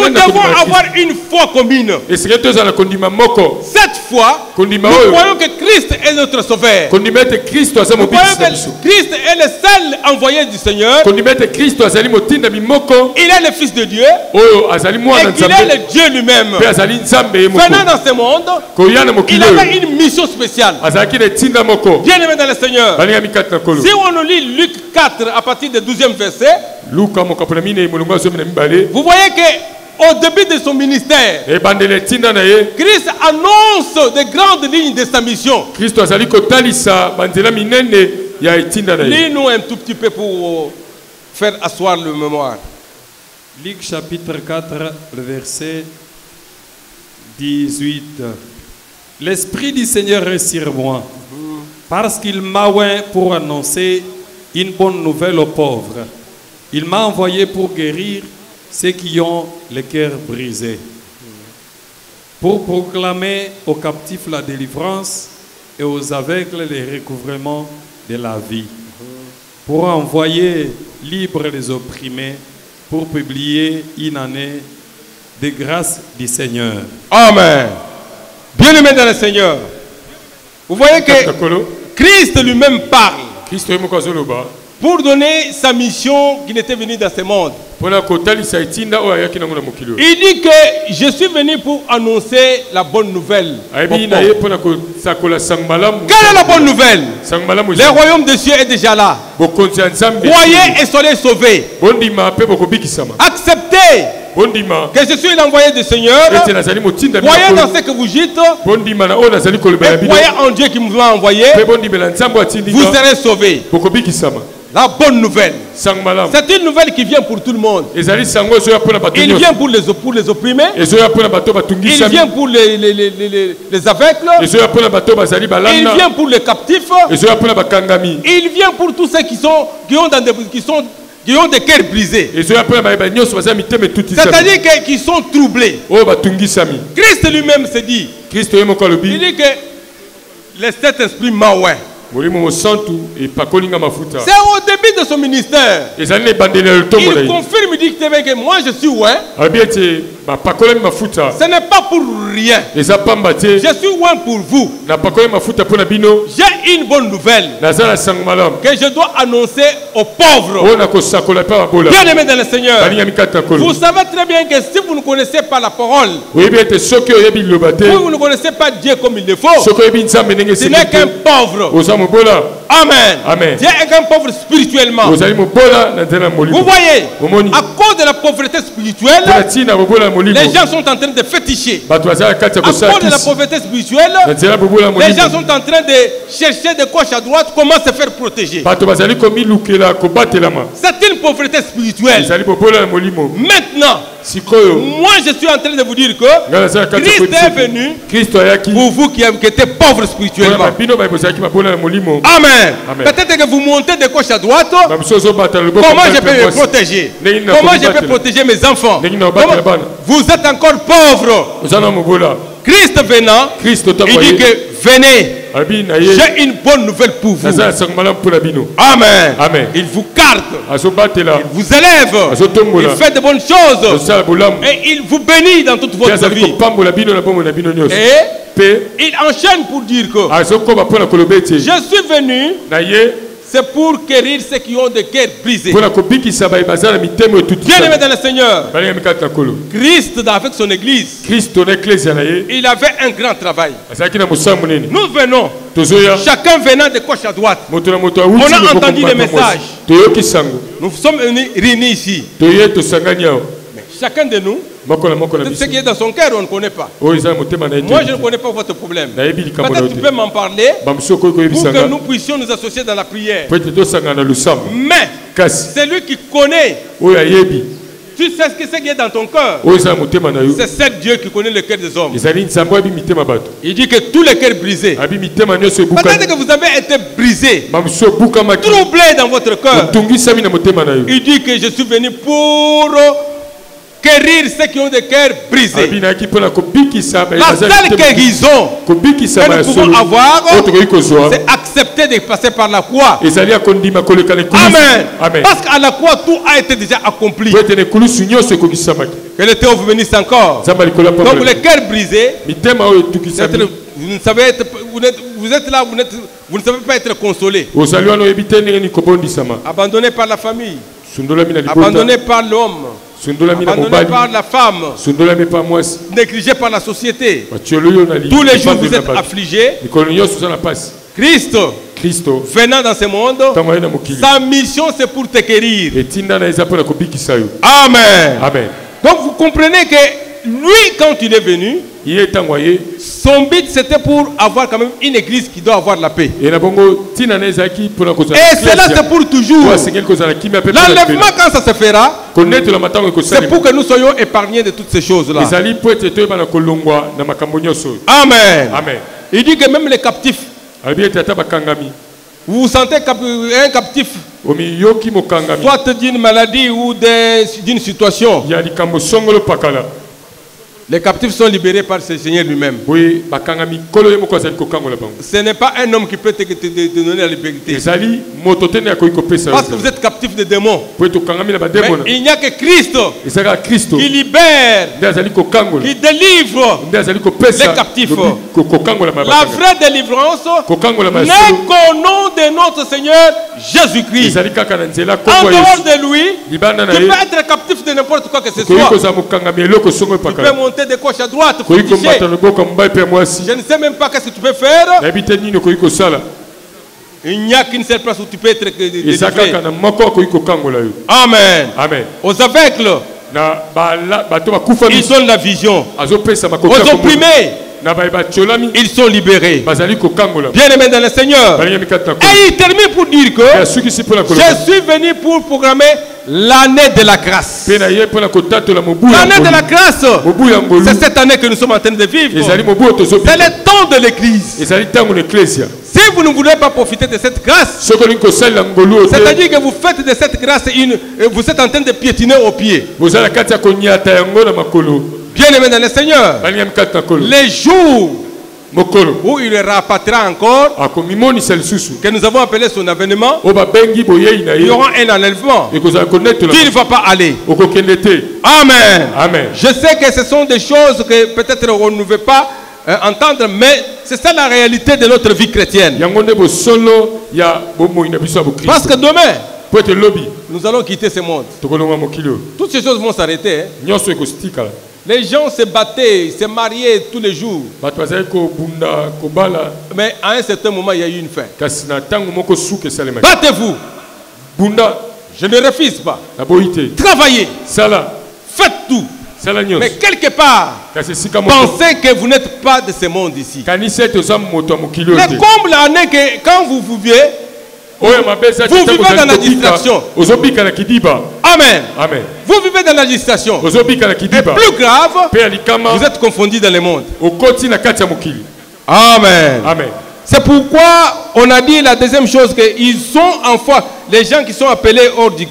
devons avoir une foi commune. Cette foi, nous croyons que Christ est notre sauveur. Nous croyons que Christ est le seul envoyé du Seigneur. Il est le Fils de Dieu. Et qu'il est le Dieu lui-même. Venant dans ce monde, il avait une mission spéciale. Bien aimé dans le Seigneur. Si on nous lit Luc 4 à partir du 12e verset, vous voyez que au début de son ministère, Christ annonce de grandes lignes de sa mission. Lis-nous un tout petit peu pour faire asseoir le mémoire. Luc chapitre 4, le verset 18. L'Esprit du Seigneur est sur moi, parce qu'il m'a oint pour annoncer une bonne nouvelle aux pauvres. Il m'a envoyé pour guérir ceux qui ont le cœur brisé, pour proclamer aux captifs la délivrance et aux aveugles le recouvrement de la vie, pour envoyer libres les opprimés, pour publier une année de grâce du Seigneur. Amen. Bien-aimé dans le Seigneur, vous voyez que Christ lui-même parle pour donner sa mission qu'il était venu dans ce monde. Il dit que je suis venu pour annoncer la bonne nouvelle. Quelle est la bonne nouvelle? Le royaume des cieux est déjà là. Croyez et soyez sauvés. Acceptez que je suis l'envoyé du Seigneur. Croyez dans ce que vous dites. Et croyez en Dieu qui vous a envoyé. Vous serez sauvés. La bonne nouvelle. C'est une nouvelle qui vient pour tout le monde. Il vient pour les opprimés. Il vient pour les aveugles. Il vient pour les captifs. Il vient pour tous ceux qui ont des cœurs brisés. C'est-à-dire qu'ils sont troublés. Christ lui-même se dit. Il dit que le Saint-Esprit m'a oint. C'est au début de son ministère. Il confirme, il dit que moi je suis oint. Ce n'est pas pour rien. Je suis oint pour vous. J'ai une bonne nouvelle que je dois annoncer aux pauvres. Bien aimé dans le Seigneur, vous savez très bien que si vous ne connaissez pas la parole, vous ne connaissez pas Dieu comme il le faut, ce n'est qu'un pauvre. Amen. Dieu est qu'un pauvre spirituellement. Vous voyez, à cause de la pauvreté spirituelle, les gens sont en train de féticher. À cause de la pauvreté spirituelle, les gens sont en train de chercher de gauche à droite comment se faire protéger. C'est une pauvreté spirituelle. Maintenant, moi je suis en train de vous dire que Christ est venu pour vous qui étiez pauvres spirituellement. Amen. Peut-être que vous montez de gauche à droite. Comment je peux me protéger? Comment je peux protéger mes enfants? Vous êtes encore pauvres. Christ venant, il dit que venez. J'ai une bonne nouvelle pour vous. Amen. Il vous garde. Il vous élève. Il fait de bonnes choses. Et il vous bénit dans toute votre vie. Et il enchaîne pour dire que je suis venu, c'est pour guérir ceux qui ont des cœurs brisés. Bien aimé dans le Seigneur, Christ avec son église, il avait un grand travail. Nous venons, chacun venant de gauche à droite. On a entendu les messages. Nous sommes réunis ici. Mais chacun de nous, ce qui est dans son cœur, on ne connaît pas. Moi, je ne connais pas votre problème. Peut-être tu peux m'en parler pour que nous puissions nous associer dans la prière. Mais celui qui connaît, tu sais ce qui est dans ton cœur. C'est seul Dieu qui connaît le cœur des hommes. Il dit que tous les cœurs brisés, peut-être que vous avez été brisés, troublés dans votre cœur. Il dit que je suis venu pour guérir ceux qui ont des cœurs brisés. La seule guérison que nous pouvons avoir, c'est accepter de passer par la croix. Amen. Parce qu'à la croix, tout a été déjà accompli. Que le Théo vous bénisse encore. Donc les cœurs brisés, vous êtes là, vous ne savez pas être consolé. Abandonné par la famille, abandonné par l'homme, abandonné par la femme, négligé par la société. Tous les jours vous êtes affligés. Christ venant dans ce monde, sa mission c'est pour te guérir. Amen. Donc vous comprenez que lui, quand il est venu, son but c'était pour avoir quand même une église qui doit avoir la paix. Et cela c'est pour toujours. L'enlèvement quand ça se fera, c'est pour que nous soyons épargnés de toutes ces choses-là. Amen. Il dit que même les captifs, vous vous sentez un captif, soit d'une maladie ou d'une situation. Les captifs sont libérés par ce Seigneur lui-même. Ce n'est pas un homme qui peut te donner la liberté. Parce que vous êtes captif de démons. Mais il n'y a que Christ qui libère, qui délivre les captifs. La vraie délivrance n'est qu'au nom de notre Seigneur Jésus-Christ. En dehors de lui, tu peux être captif de n'importe quoi que ce soit. Tu peux monter de gauche à droite. Je ne sais même pas ce que tu peux faire. Il n'y a qu'une seule place où tu peux être délivré. Amen. Aux aveugles, ils ont la vision. Aux opprimés, ils sont libérés. Bien-aimés dans le Seigneur. Et il termine pour dire que je suis venu pour programmer l'année de la grâce. L'année de la grâce, c'est cette année que nous sommes en train de vivre. C'est le temps de l'église. Si vous ne voulez pas profiter de cette grâce, c'est-à-dire que vous faites de cette grâce vous êtes en train de piétiner aux pieds. Bien-aimés dans le Seigneur, les jours où il rapatriera encore, que nous avons appelé son avènement, il y aura un enlèvement. Tu ne vas pas aller. Amen. Je sais que ce sont des choses que peut-être on ne veut pas entendre, mais c'est ça la réalité de notre vie chrétienne. Parce que demain, nous allons quitter ce monde. Toutes ces choses vont s'arrêter. Les gens se battaient, se mariaient tous les jours. Mais à un certain moment, il y a eu une fin. Battez-vous. Je ne refuse pas. Travaillez. Faites tout. Mais quelque part, pensez que vous n'êtes pas de ce monde ici. Mais comme l'année que quand vous vivez, vous vivez dans la distraction. Amen. Vous vivez dans la distraction. Et plus grave, vous êtes confondus dans le monde. Amen. C'est pourquoi on a dit la deuxième chose, qu'ils sont en foi. Les gens qui sont appelés hors du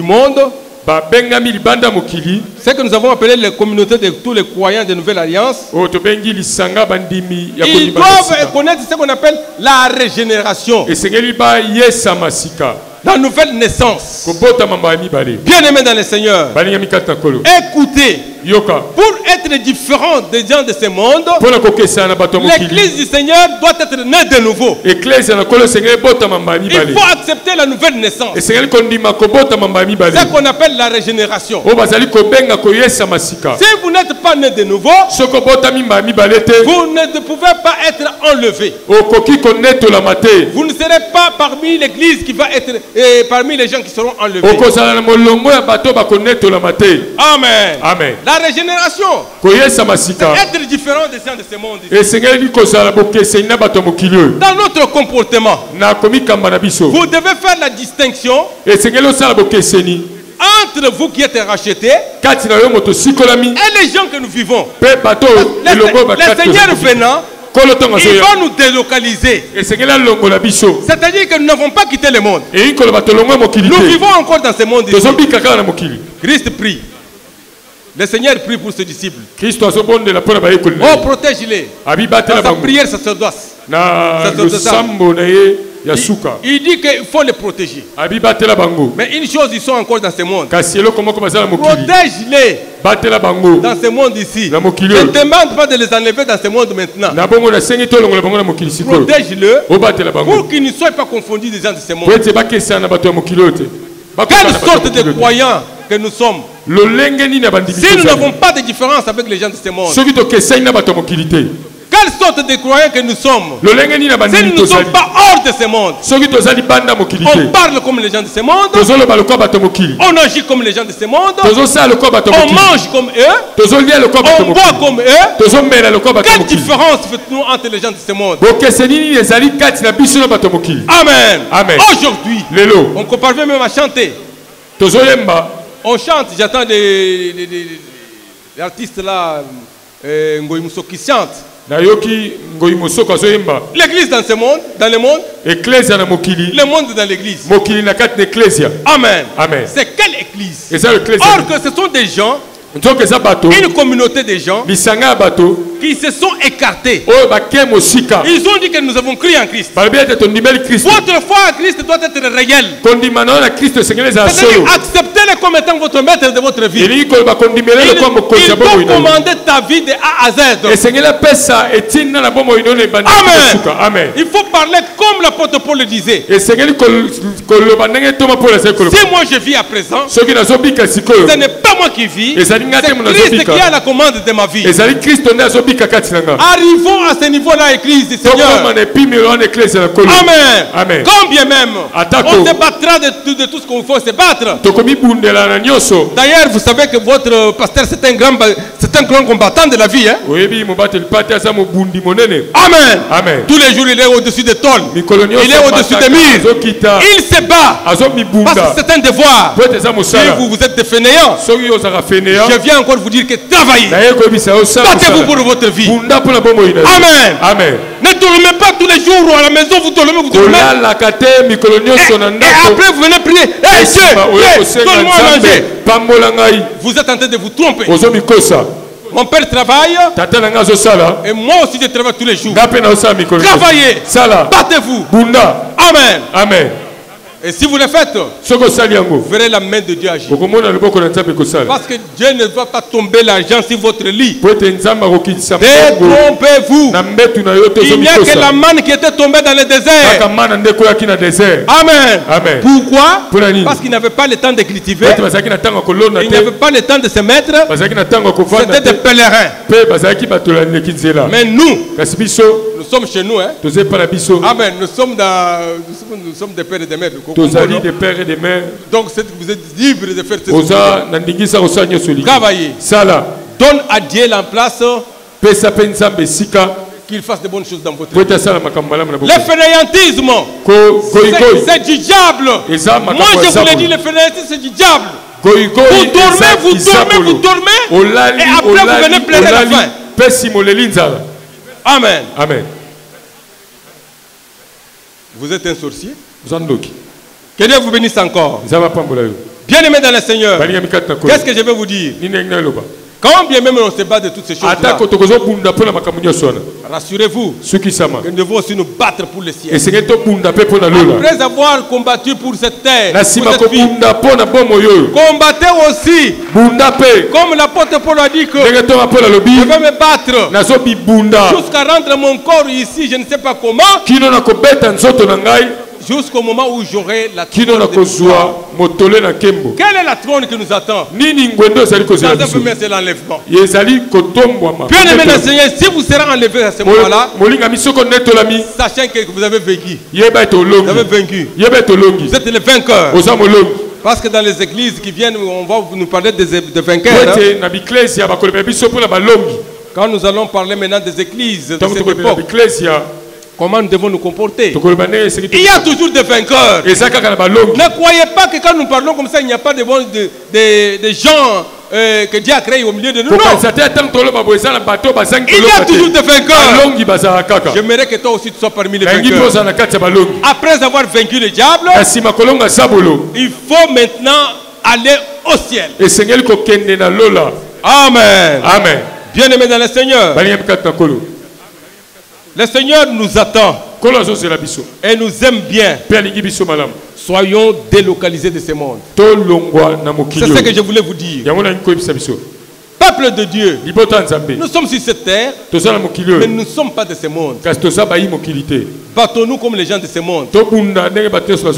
monde, c'est que nous avons appelé les communautés de tous les croyants de Nouvelle Alliance. Ils doivent connaître ce qu'on appelle la régénération, la nouvelle naissance. Bien aimé dans le Seigneur, écoutez, pour être différent des gens de ce monde, l'église du Seigneur doit être née de nouveau. Il faut accepter la nouvelle naissance. C'est ce qu'on appelle la régénération. Si vous n'êtes pas né de nouveau, vous ne pouvez pas être enlevé. Vous ne serez pas parmi l'église qui va être parmi les gens qui seront enlevés. Amen. La régénération, c'est être différent des gens de ce monde ici. Dans notre comportement, vous devez faire la distinction entre vous qui êtes rachetés et les gens que nous vivons. Le Seigneur venant, Il va nous délocaliser. C'est-à-dire que nous n'avons pas quitté le monde. Nous vivons encore dans ce monde ici. Christ prie. Le Seigneur prie pour ses disciples. Oh, protège-les. Dans sa prière sacerdoce. Il dit qu'il faut les protéger. Mais une chose, ils sont encore dans ce monde. Protège-les dans ce monde ici. Ne demande pas de les enlever dans ce monde maintenant. Protège-le pour qu'ils ne soient pas confondus des gens de ce monde. Quelle sorte de croyants que nous sommes? Si nous n'avons pas de différence avec les gens de ce monde, quelle sorte de croyants que nous sommes? Si nous ne sommes pas hors de ce monde, on parle comme les gens de ce monde, on agit comme les gens de ce monde, on mange comme eux, on boit comme eux. Quelle différence faites-nous entre les gens de ce monde? Amen. Aujourd'hui, on parvient même à chanter. On chante, j'attends des artistes là, Ngoïmousso qui chantent. L'église dans ce monde, dans le monde, le monde dans l'église. Amen. C'est quelle église? Or que ce sont des gens, une communauté de gens qui se sont écartés. Ils ont dit que nous avons cru en Christ. Votre foi en Christ doit être réelle. C'est-à-dire acceptez-le comme étant votre maître de votre vie. Il peut commander ta vie de A à Z. Amen. Il faut parler comme l'apôtre Paul le disait. Si moi je vis à présent, ce n'est pas moi qui vis, c'est Christ qui a la commande de ma vie. Arrivons à ce niveau-là, Église du Seigneur. Amen. Combien même on se battra de tout ce qu'il faut se battre. D'ailleurs, vous savez que votre pasteur c'est un grand combattant de la vie. Hein? Amen. Tous les jours, il est au-dessus des tôles. Il est au-dessus des murs. Il se bat. Parce que c'est un devoir. Si vous êtes des fainéants, je viens encore vous dire que travaillez. Battez-vous pour votre vie. Amen. Ne dormez pas tous les jours à la maison, vous dormez. Et après vous venez prier. Hey Dieu, donne-moi à manger. Vous êtes en train de vous tromper. Mon père travaille et moi aussi je travaille tous les jours. Travaillez, battez-vous. Amen. Et si vous le faites, vous verrez la main de Dieu agir. Parce que Dieu ne va pas tomber l'argent sur votre lit. Détrompez-vous. Il n'y a que la manne qui était tombée dans le désert. Amen. Pourquoi? Parce qu'il n'avait pas le temps de cultiver. Il n'avait pas le temps de se mettre. C'était des pèlerins. Mais nous sommes chez nous. Hein? Amen. Nous sommes des pères et des mères. Des pères et des mères. Donc vous êtes libres de faire ce que travaillez. Donne à Dieu la place qu'il fasse de bonnes choses dans votre vie. Le fainéantisme, c'est du diable. Moi je vous l'ai dit, le fainéantisme c'est du diable. Vous dormez, et après vous venez pleurer la faim. Amen. Vous êtes un sorcier. Que Dieu vous bénisse encore. Bien aimé dans le Seigneur, qu'est-ce que je vais vous dire? Quand bien même on se bat de toutes ces choses-là, rassurez-vous que nous devons aussi nous battre pour le ciel. Après avoir combattu pour cette terre, pour cette vie, combattez aussi. Comme l'apôtre Paul a dit que je vais me battre jusqu'à rendre mon corps ici, je ne sais pas comment, jusqu'au moment où j'aurai la trône de gloire. Quelle est la trône qui nous attend? Dans un premier, c'est l'enlèvement. Bien aimé le Seigneur, si vous serez enlevé à ce moment-là, sachez que vous avez vaincu. Vous avez vaincu. Vous êtes les vainqueurs. Parce que dans les églises qui viennent, on va nous parler des vainqueurs. Quand nous allons parler maintenant des églises de cette époque, comment nous devons nous comporter? Il y a toujours des vainqueurs. Ne croyez pas que quand nous parlons comme ça, il n'y a pas de gens que Dieu a créé au milieu de nous. Non. Il y a toujours des vainqueurs. J'aimerais que toi aussi tu sois parmi les vainqueurs. Après avoir vaincu le diable, il faut maintenant aller au ciel. Amen. Amen. Bien-aimés dans le Seigneur, le Seigneur nous attend et nous aime bien. Soyons délocalisés de ce monde. C'est ce que je voulais vous dire. Peuple de Dieu, nous sommes sur cette terre, mais nous ne sommes pas de ce monde. Battons-nous comme les gens de ce monde.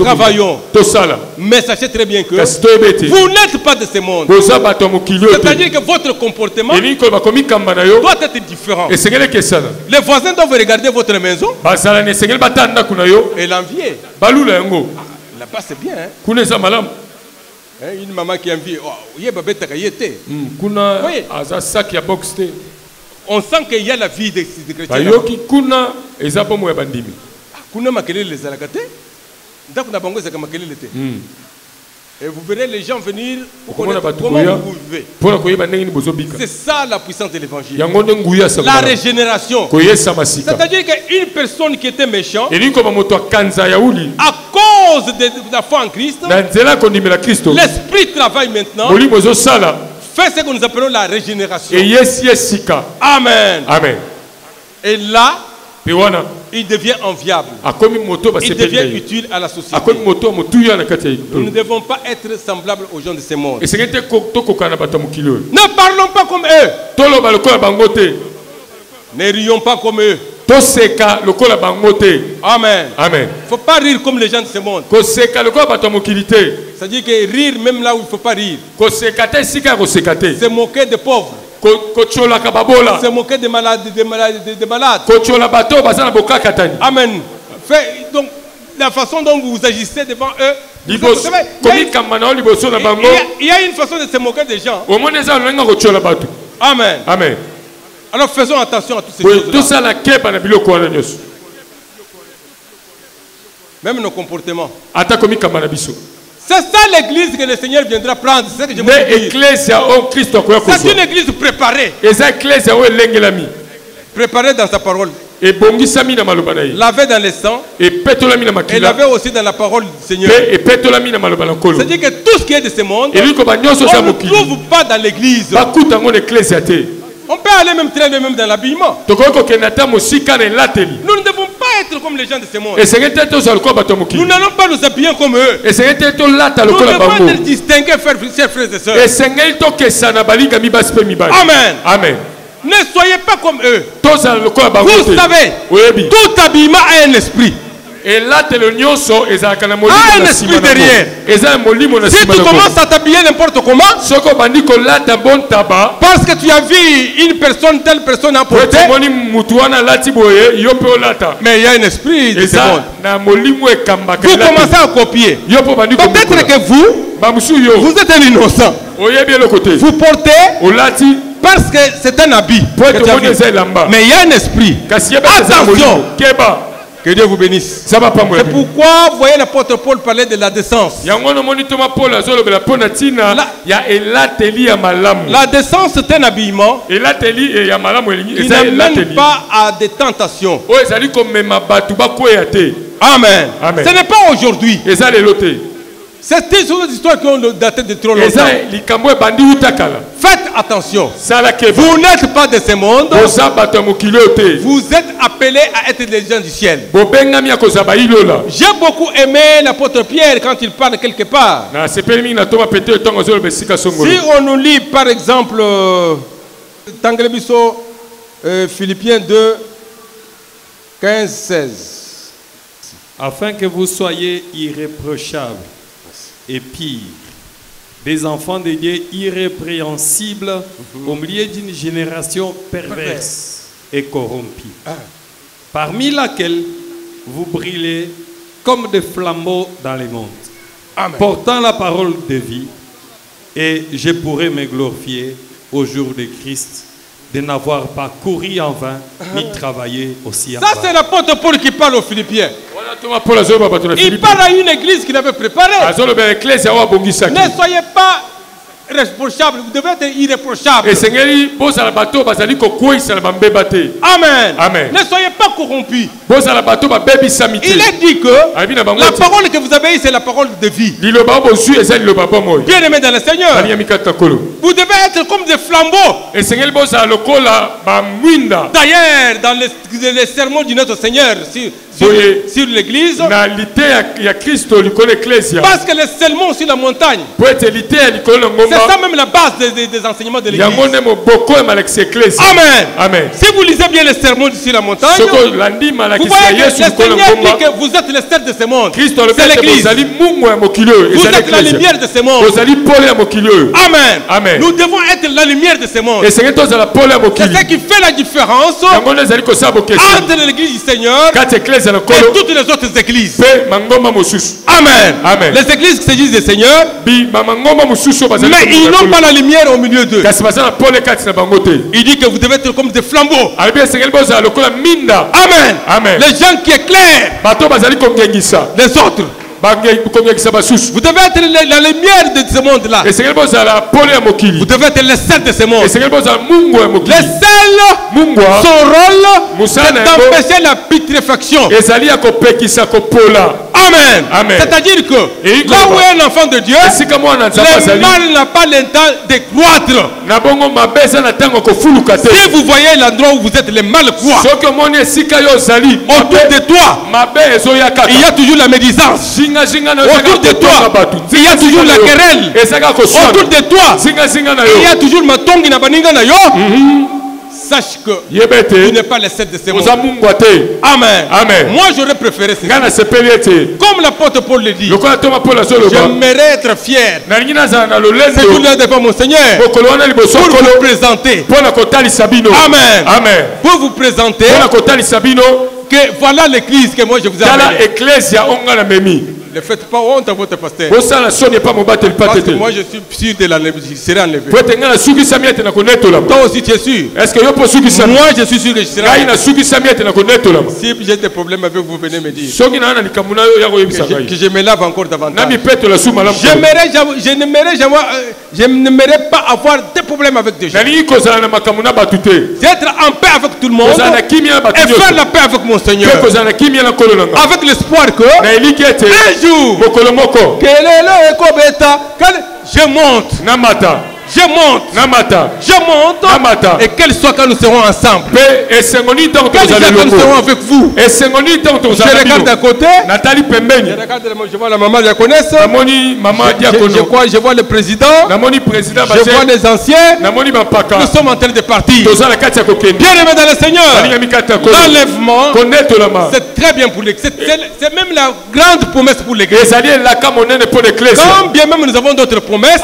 Travaillons. Mais sachez très bien que vous n'êtes pas de ce monde. C'est-à-dire que votre comportement doit être différent. Les voisins doivent regarder votre maison et l'envier. Là-bas, c'est bien. Hein? Une maman qui envie. On sent qu'il y a la vie des chrétiens. Et vous verrez les gens venir pour connaître comment vous vivez. C'est ça la puissance de l'évangile. La régénération. C'est-à-dire qu'une personne qui était méchante, à cause de la foi en Christ, l'esprit travaille maintenant, fait ce que nous appelons la régénération. Amen. Amen. Et là, il devient enviable. Il devient utile à la société. Nous ne devons pas être semblables aux gens de ce monde. Ne parlons pas comme eux. Ne rions pas comme eux. Amen. Amen. Il ne faut pas rire comme les gens de ce monde. C'est-à-dire que rire même là où il ne faut pas rire. Se moquer des pauvres. Se moquer des malades. Amen. Donc, la façon dont vous agissez devant eux, il y a une façon de se moquer des gens. Amen. Amen. Alors faisons attention à toutes ces choses-là. Même nos comportements. C'est ça l'église que le Seigneur viendra prendre. C'est ce que je veux dire. C'est une église préparée. Préparée dans sa parole. Lavé dans le sang. Et lavé aussi dans la parole du Seigneur. C'est-à-dire que tout ce qui est de ce monde, on ne trouve pas dans l'église. On peut aller même très loin même dans l'habillement. Nous ne devons pas être comme les gens de ce monde. Nous n'allons pas nous habiller comme eux. Nous ne devons pas être distingués, chers frères et sœurs. Amen. Amen. Ne soyez pas comme eux. Vous savez, tout habillement a un esprit. A un esprit derrière. Si tu commences à t'habiller n'importe comment, parce que tu as vu une personne, telle personne a porté, mais il y a un esprit de ce monde. Vous commencez à copier. Peut-être que vous êtes un innocent. Vous portez parce que c'est un habit. Mais il y a un esprit. Attention. Que Dieu vous bénisse. C'est pourquoi vous voyez l'apôtre Paul parler de la décence. La décence c'est un habillement. Il n'amène pas à des tentations. Amen. Amen. Ce n'est pas aujourd'hui. C'est une histoire qui ont daté de trop longtemps. Faites attention. Vous n'êtes pas de ce monde. Vous êtes appelés à être des gens du ciel. J'ai beaucoup aimé l'apôtre Pierre quand il parle quelque part. Si on nous lit par exemple Tanglebiso, Philippiens 2, 15, 16. Afin que vous soyez irréprochables et pire, des enfants de Dieu irrépréhensibles au milieu d'une génération perverse et corrompue, parmi laquelle vous brillez comme des flambeaux dans les mondes, portant la parole de vie, et je pourrai me glorifier au jour de Christ de n'avoir pas couru en vain ni travaillé aussi en vain. Ça c'est l'apôtre Paul qui parle aux Philippiens. Il parle à une église qu'il avait préparée. Ne soyez pas irréprochable, vous devez être irréprochable. Amen. Amen. Ne soyez pas corrompus. Il est dit que la parole que vous avez eue, c'est la parole de vie. Bien aimé dans le Seigneur, vous devez être comme des flambeaux. D'ailleurs, dans les sermons du notre Seigneur sur l'église, parce que les sermons sur la montagne, c'est ça même la base des enseignements de l'église. Amen. Amen. Si vous lisez bien les sermons sur la montagne, vous voyez que le Seigneur dit que vous êtes le sel de ce monde. C'est l'église. Vous êtes la lumière de ce monde. Amen. Amen. Nous devons être la lumière de ce monde. C'est ça qui fait la différence entre l'église du Seigneur et toutes les autres églises. Amen. Amen. Les églises qui se disent des seigneurs, mais ils n'ont pas la lumière au milieu d'eux. Il dit que vous devez être comme des flambeaux. Amen. Amen. Les gens qui éclairent les autres. Vous devez être la lumière de ce monde-là. Vous devez être le sel de ce monde. Le sel, son rôle, c'est d'empêcher la putréfaction. Amen. Amen. C'est-à-dire que là où est l'enfant de Dieu, le mal n'a pas le temps de croître. Si vous voyez l'endroit où vous êtes, le mal croît. Autour de toi, il y a toujours la médisance. Autour de toi, il y a toujours la querelle. Autour de toi, il y a toujours ma tongue na baninga na yo. Sache que tu n'es pas le sel de ce monde. Amen. Amen. Moi j'aurais préféré ceci. Comme l'apôtre Paul le dit, j'aimerais être fier. C'est tout là devant mon Seigneur. Pour vous présenter. Amen. Amen. Pour vous présenter que voilà l'église que moi je vous ai amenée. Ne faites pas honte à votre pasteur. Parce que moi je suis sûr de l'enlever. Je serai enlevé. Toi aussi tu es sûr. Moi je suis sûr que je serai enlevé. Si j'ai des problèmes avec vous, venez me dire. Que je me lave encore davantage. Je n'aimerais pas avoir des problèmes avec des gens. D'être en paix avec tout le monde. Et faire la paix avec mon Seigneur. Avec l'espoir que un jour, je monte. Je monte. Et quel soit quand nous serons ensemble. Quel soit quand nous serons avec vous. Je regarde à côté. Je vois la maman diaconesse. Je vois le président. Je vois les anciens. Nous sommes en train de partir. Bien aimé dans le Seigneur. L'enlèvement, c'est très bien pour l'Église. C'est même la grande promesse pour l'Église. Quand bien même nous avons d'autres promesses,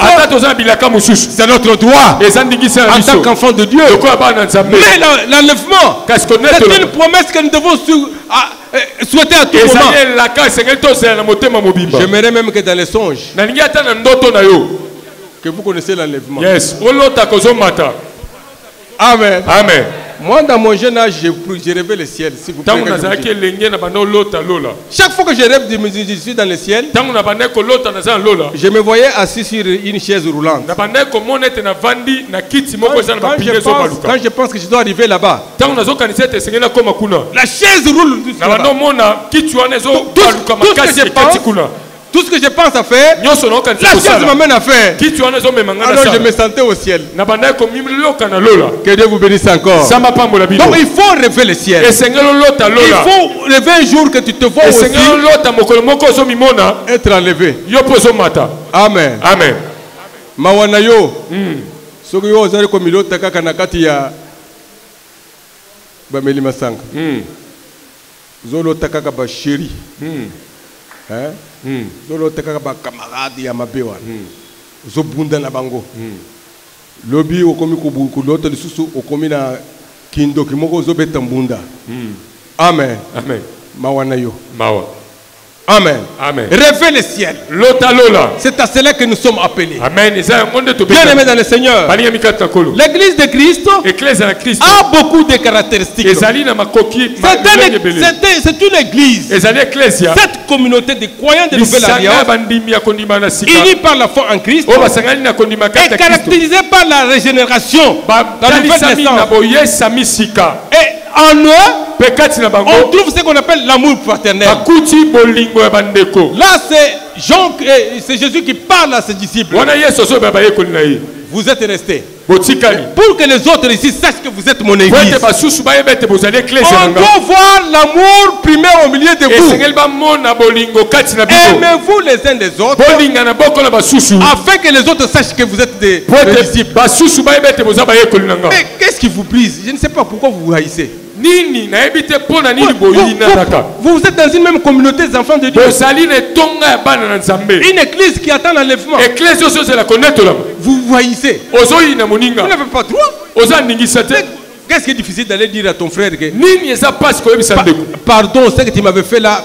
c'est notre droit en tant qu'enfant de Dieu. Mais l'enlèvement, c'est une promesse que nous devons souhaiter à tout moment. J'aimerais même que dans les songes, que vous connaissez l'enlèvement. Amen. Amen. Moi, dans mon jeune âge, je rêvais le ciel. Si vous plaît, chaque fois que je rêve de je suis dans le ciel, je me voyais assis sur une chaise roulante. Quand je pense que je dois arriver là-bas, la chaise roule. Tout ce que je pense à faire, la chaise m'amène à faire. Alors je me sentais au ciel. Que Dieu vous bénisse encore. Donc il faut rêver le ciel. Il faut rêver un jour que tu te vois aussi être enlevé. Amen. Amen. Mawanayo. Soki yo ozali komilota kaka na kati ya bameli masanga. Zolota kaka ba chéri. Zolota kaka ba camarade ya mabewa. Zobunda na bango. Lobi okomi kulota lisusu okomi na kindo kimoko zobeta mbunda. Amen. Amen. Mawanayo. Mawa. Amen. Amen. Rêvez le ciel. C'est à cela que nous sommes appelés. Amen. Bien aimé dans le Seigneur. L'église de Christ a beaucoup de caractéristiques. C'est une église. Cette communauté de croyants de nouvelle alliance, unis par la foi en Christ, est caractérisée par la régénération, la nouvelle naissance. Et en eux, on trouve ce qu'on appelle l'amour fraternel. Là, c'est Jésus qui parle à ses disciples. Vous êtes restés pour que les autres ici sachent que vous êtes mon église. On doit voir l'amour primaire au milieu de vous. Aimez-vous les uns des autres afin que les autres sachent que vous êtes des disciples. Mais qu'est-ce qui vous brise? Je ne sais pas pourquoi vous vous haïssez. Vous êtes dans une même communauté des enfants de Dieu. Une église qui attend l'enlèvement. Vous vous haïssez. Vous n'avez pas droit. Qu'est-ce qui est difficile d'aller dire à ton frère que pardon, ce que tu m'avais fait là,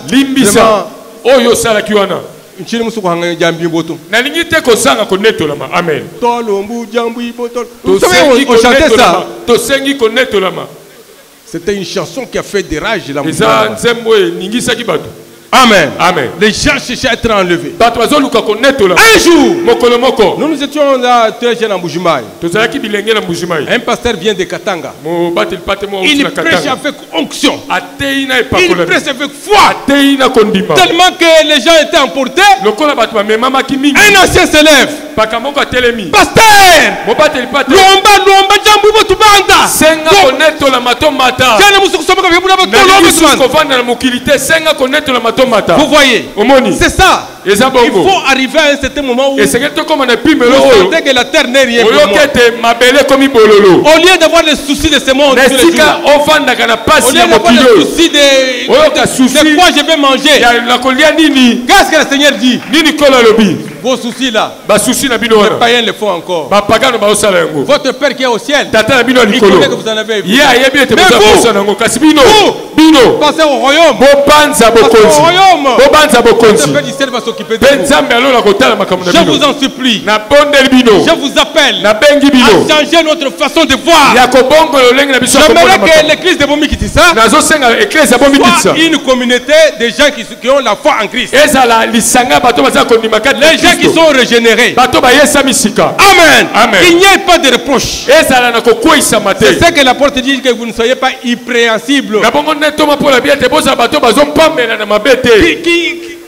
Amen. Vous savez, on chantait ça. C'était une chanson qui a fait des rages la musique. Amen. Amen. Les gens cherchaient à être enlevés. Un jour, nous étions là très jeunes en Bujumaï. Un pasteur vient de Katanga. Il prêche avec onction. Il prêche avec foi. Tellement que les gens étaient emportés. Un ancien se lève. Pasteur, vous voyez, c'est ça. Il faut arriver à un certain moment où vous sentez que la terre n'est rien pour moi. Au lieu d'avoir les soucis de ce monde, au lieu d'avoir les soucis de quoi je vais manger, qu'est-ce que le Seigneur dit? Vos soucis là, les païens le font encore. Votre Père qui est au ciel, il connaît que vous en avez vu. Mais vous, passez au royaume. Je vous en supplie. Je vous appelle à changer notre façon de voir. J'aimerais que l'église de Bomikitisa soit une communauté de gens qui ont la foi en Christ. Les gens qui sont régénérés. Amen. Amen. Il n'y a pas de reproche. C'est ça que la porte dit, que vous ne soyez pas irrépréhensibles.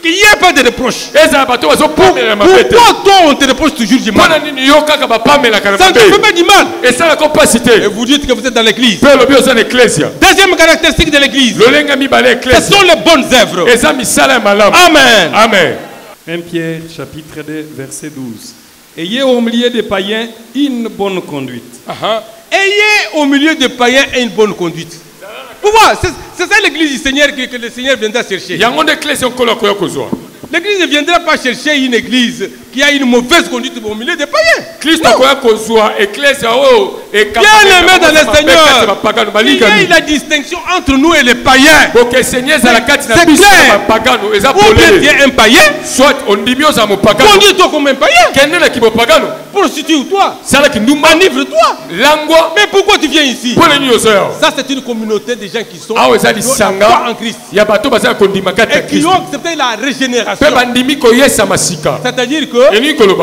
Qu'il n'y ait pas de reproche. Pourquoi toi on te reproche toujours du mal? Ça ne te fait pas du mal. Et vous dites que vous êtes dans l'église. Deuxième caractéristique de l'église, ce sont les bonnes œuvres. Amen. Amen. 1 Pierre chapitre 2 verset 12. Ayez au milieu des païens une bonne conduite. Ayez au milieu des païens une bonne conduite. Pourquoi? C'est ça l'église du Seigneur que le Seigneur viendra chercher. L'église ne viendra pas chercher une église qui a une mauvaise conduite au milieu des païens. Bien aimé dans le Seigneur, il y a la distinction entre nous et les païens. C'est clair. Ou bien tu es un païen, conduis-toi comme un païen. Prostitue-toi, enivre-toi. Mais pourquoi tu viens ici? Ça c'est une communauté de gens qui sont en Christ et qui ont accepté la régénération. C'est-à-dire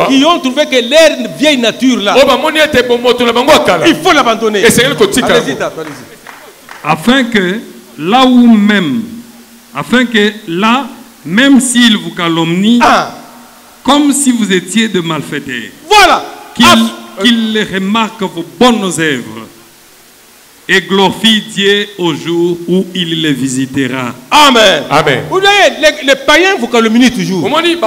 qu'ils ont trouvé que leur vieille nature là, il faut l'abandonner. Afin que même s'ils vous calomnient, comme si vous étiez de malfaiteurs, voilà, qu'ils remarquent vos bonnes œuvres et glorifie Dieu au jour où il les visitera. Amen. Amen. Vous voyez, les païens vous calomnient toujours. Voyez,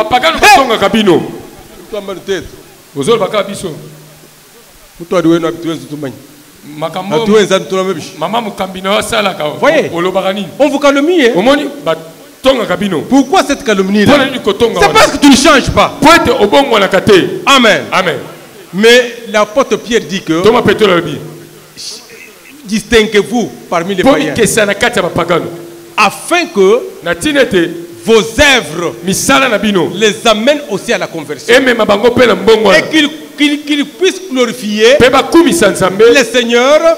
on vous calomnie. Pourquoi cette calomnie là? C'est parce que tu ne changes pas. Amen. Amen. Mais l'apôtre Pierre dit que distinguez-vous parmi les païens afin que vos œuvres les amènent aussi à la conversion. Et qu'ils puissent glorifier le Seigneur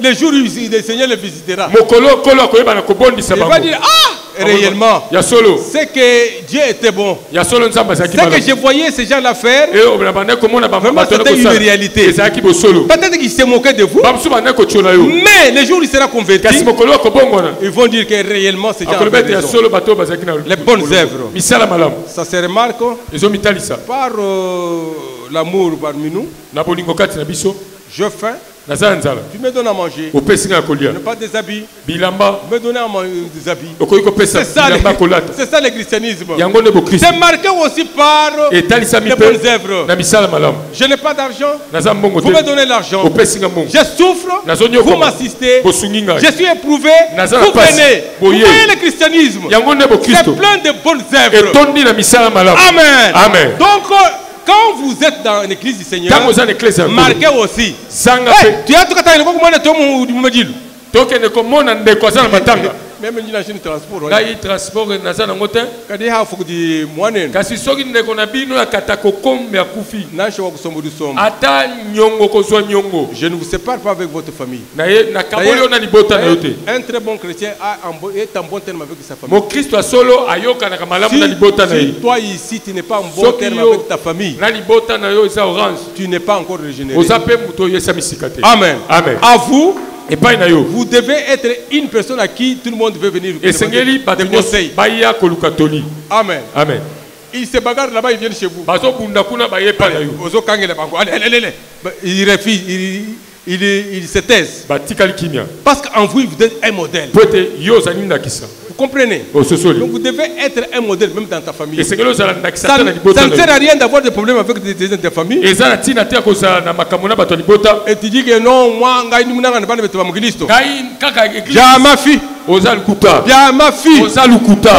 les jours où le Seigneur les visitera. Il va dire, ah, réellement, c'est que Dieu était bon. C'est que je voyais ces gens-là faire. Vraiment, c'était une réalité. Peut-être qu'ils se moquaient de vous. Mais les jours où il sera converti, ils vont dire que réellement ces gens avaient raison. Les bonnes œuvres. Ça se remarque par l'amour parmi nous. Je faim. Tu me donnes à manger. Je n'ai pas des habits. Me donner à manger des habits. C'est ça le christianisme. C'est marqué aussi par les bonnes œuvres. Je n'ai pas d'argent. Vous me donnez l'argent. Je souffre. Vous m'assistez. Je suis éprouvé. Vous venez. Vous voyez le christianisme. C'est plein de bonnes œuvres. Amen. Amen. Donc, quand vous êtes dans l'église du Seigneur, marquez aussi. Tu as tout à fait même une machine de transport. Transport je ne vous sépare pas avec votre famille. Un très bon chrétien est en bon terme avec sa famille. Si toi ici tu n'es pas en bon terme avec ta famille, tu n'es pas encore régénéré. Amen. Amen. À vous. Vous devez être une personne à qui tout le monde veut venir des conseils. Amen. Amen. Ils se bagarrent là-bas, ils viennent chez vous. Ils refusent, ils se taisent. Parce qu'en vous, vous êtes un modèle. Vous comprenez? Donc vous devez être un modèle même dans ta famille. Ça ne sert à rien d'avoir des problèmes avec des gens de ta famille. Et tu dis que non, moi, j'ai ma fille. Ma fille.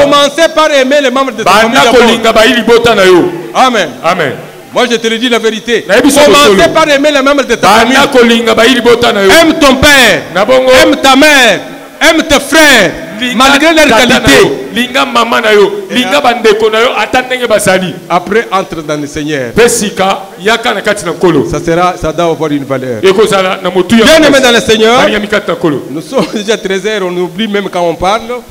Commencez par aimer les membres de ta famille. Amen. Amen. Moi je te le dis la vérité. Commencez par aimer les membres de ta famille. Aime ton père. Aime ta mère. Aime tes frères. Malgré leur qualité. Après, entre dans le Seigneur. Ça doit avoir une valeur. Bien aimé dans le Seigneur. Nous sommes déjà 13h, on oublie même quand on parle.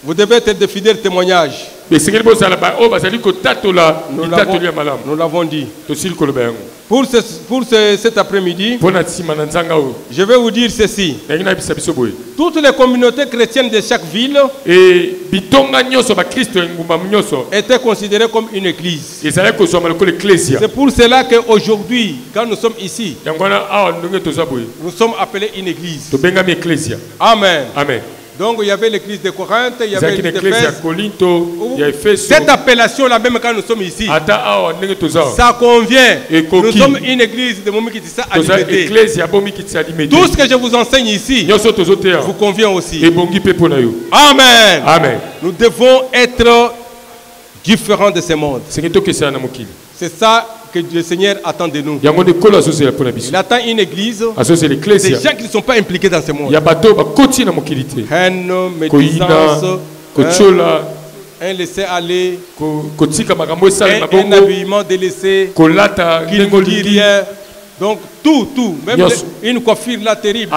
Vous devez être de fidèles témoignages. Nous l'avons dit. Pour cet après-midi, je vais vous dire ceci. Toutes les communautés chrétiennes de chaque ville étaient considérées comme une église. C'est pour cela qu'aujourd'hui, quand nous sommes ici, nous sommes appelés une église. Amen. Amen. Donc il y avait l'église de Corinthe, il y avait l'église d'Éphèse. Cette appellation-là, même quand nous sommes ici, ça convient. Nous sommes une église de Momikitissa à l'unité. Tout ce que je vous enseigne ici vous convient aussi. Amen. Amen. Nous devons être différents de ce monde. C'est ça que le Seigneur attend de nous. Il attend une église, des gens qui ne sont pas impliqués dans ce monde. Haine, médisance, un laisser-aller, un habillement délaissé, qui ne dit rien. Donc tout, même une coiffure là terrible.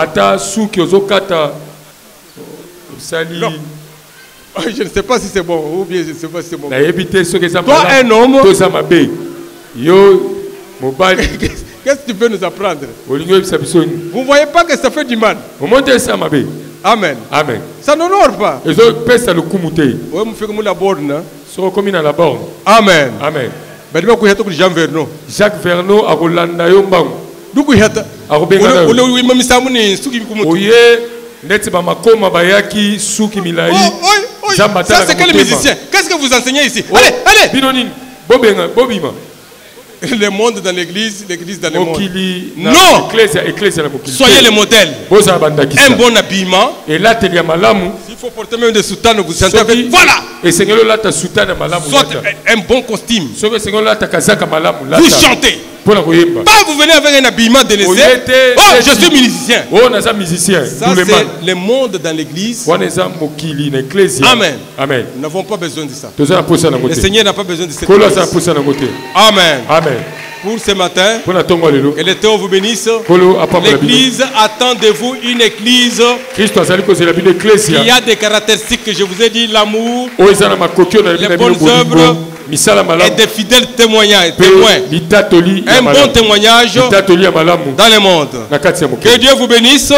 Non. Je ne sais pas si c'est bon, ou bien je ne sais pas si c'est bon. Toi, un homme, qu'est-ce que tu peux nous apprendre? Vous ne voyez pas que ça fait du mal? Amen. Amen. Ça n'honore pas. Amen. Amen. Jacques Vernon. Jacques Vernon a Rolanda Yombang. Ça c'est quel musicien? Qu'est-ce que vous enseignez ici? Allez, allez. Le monde dans l'église, l'église dans le monde. Non! Soyez le modèle. Un bon habillement. S'il faut porter même des soutanes, vous sentez avec. Voilà! Soit un bon costume. Vous chantez. Pas vous venez avec un habillement délaissé. Oh, je suis musicien. Ça, c'est le monde dans l'église. Amen. Amen. Nous n'avons pas besoin de ça. Le Seigneur n'a pas besoin de ça. Amen. Amen. Pour ce matin, que l'Éternel vous bénisse. L'église attend de vous une église qui a des caractéristiques que je vous ai dit, l'amour, les bonnes œuvres et des fidèles témoignages. Un bon témoignage dans le monde. Que Dieu vous bénisse.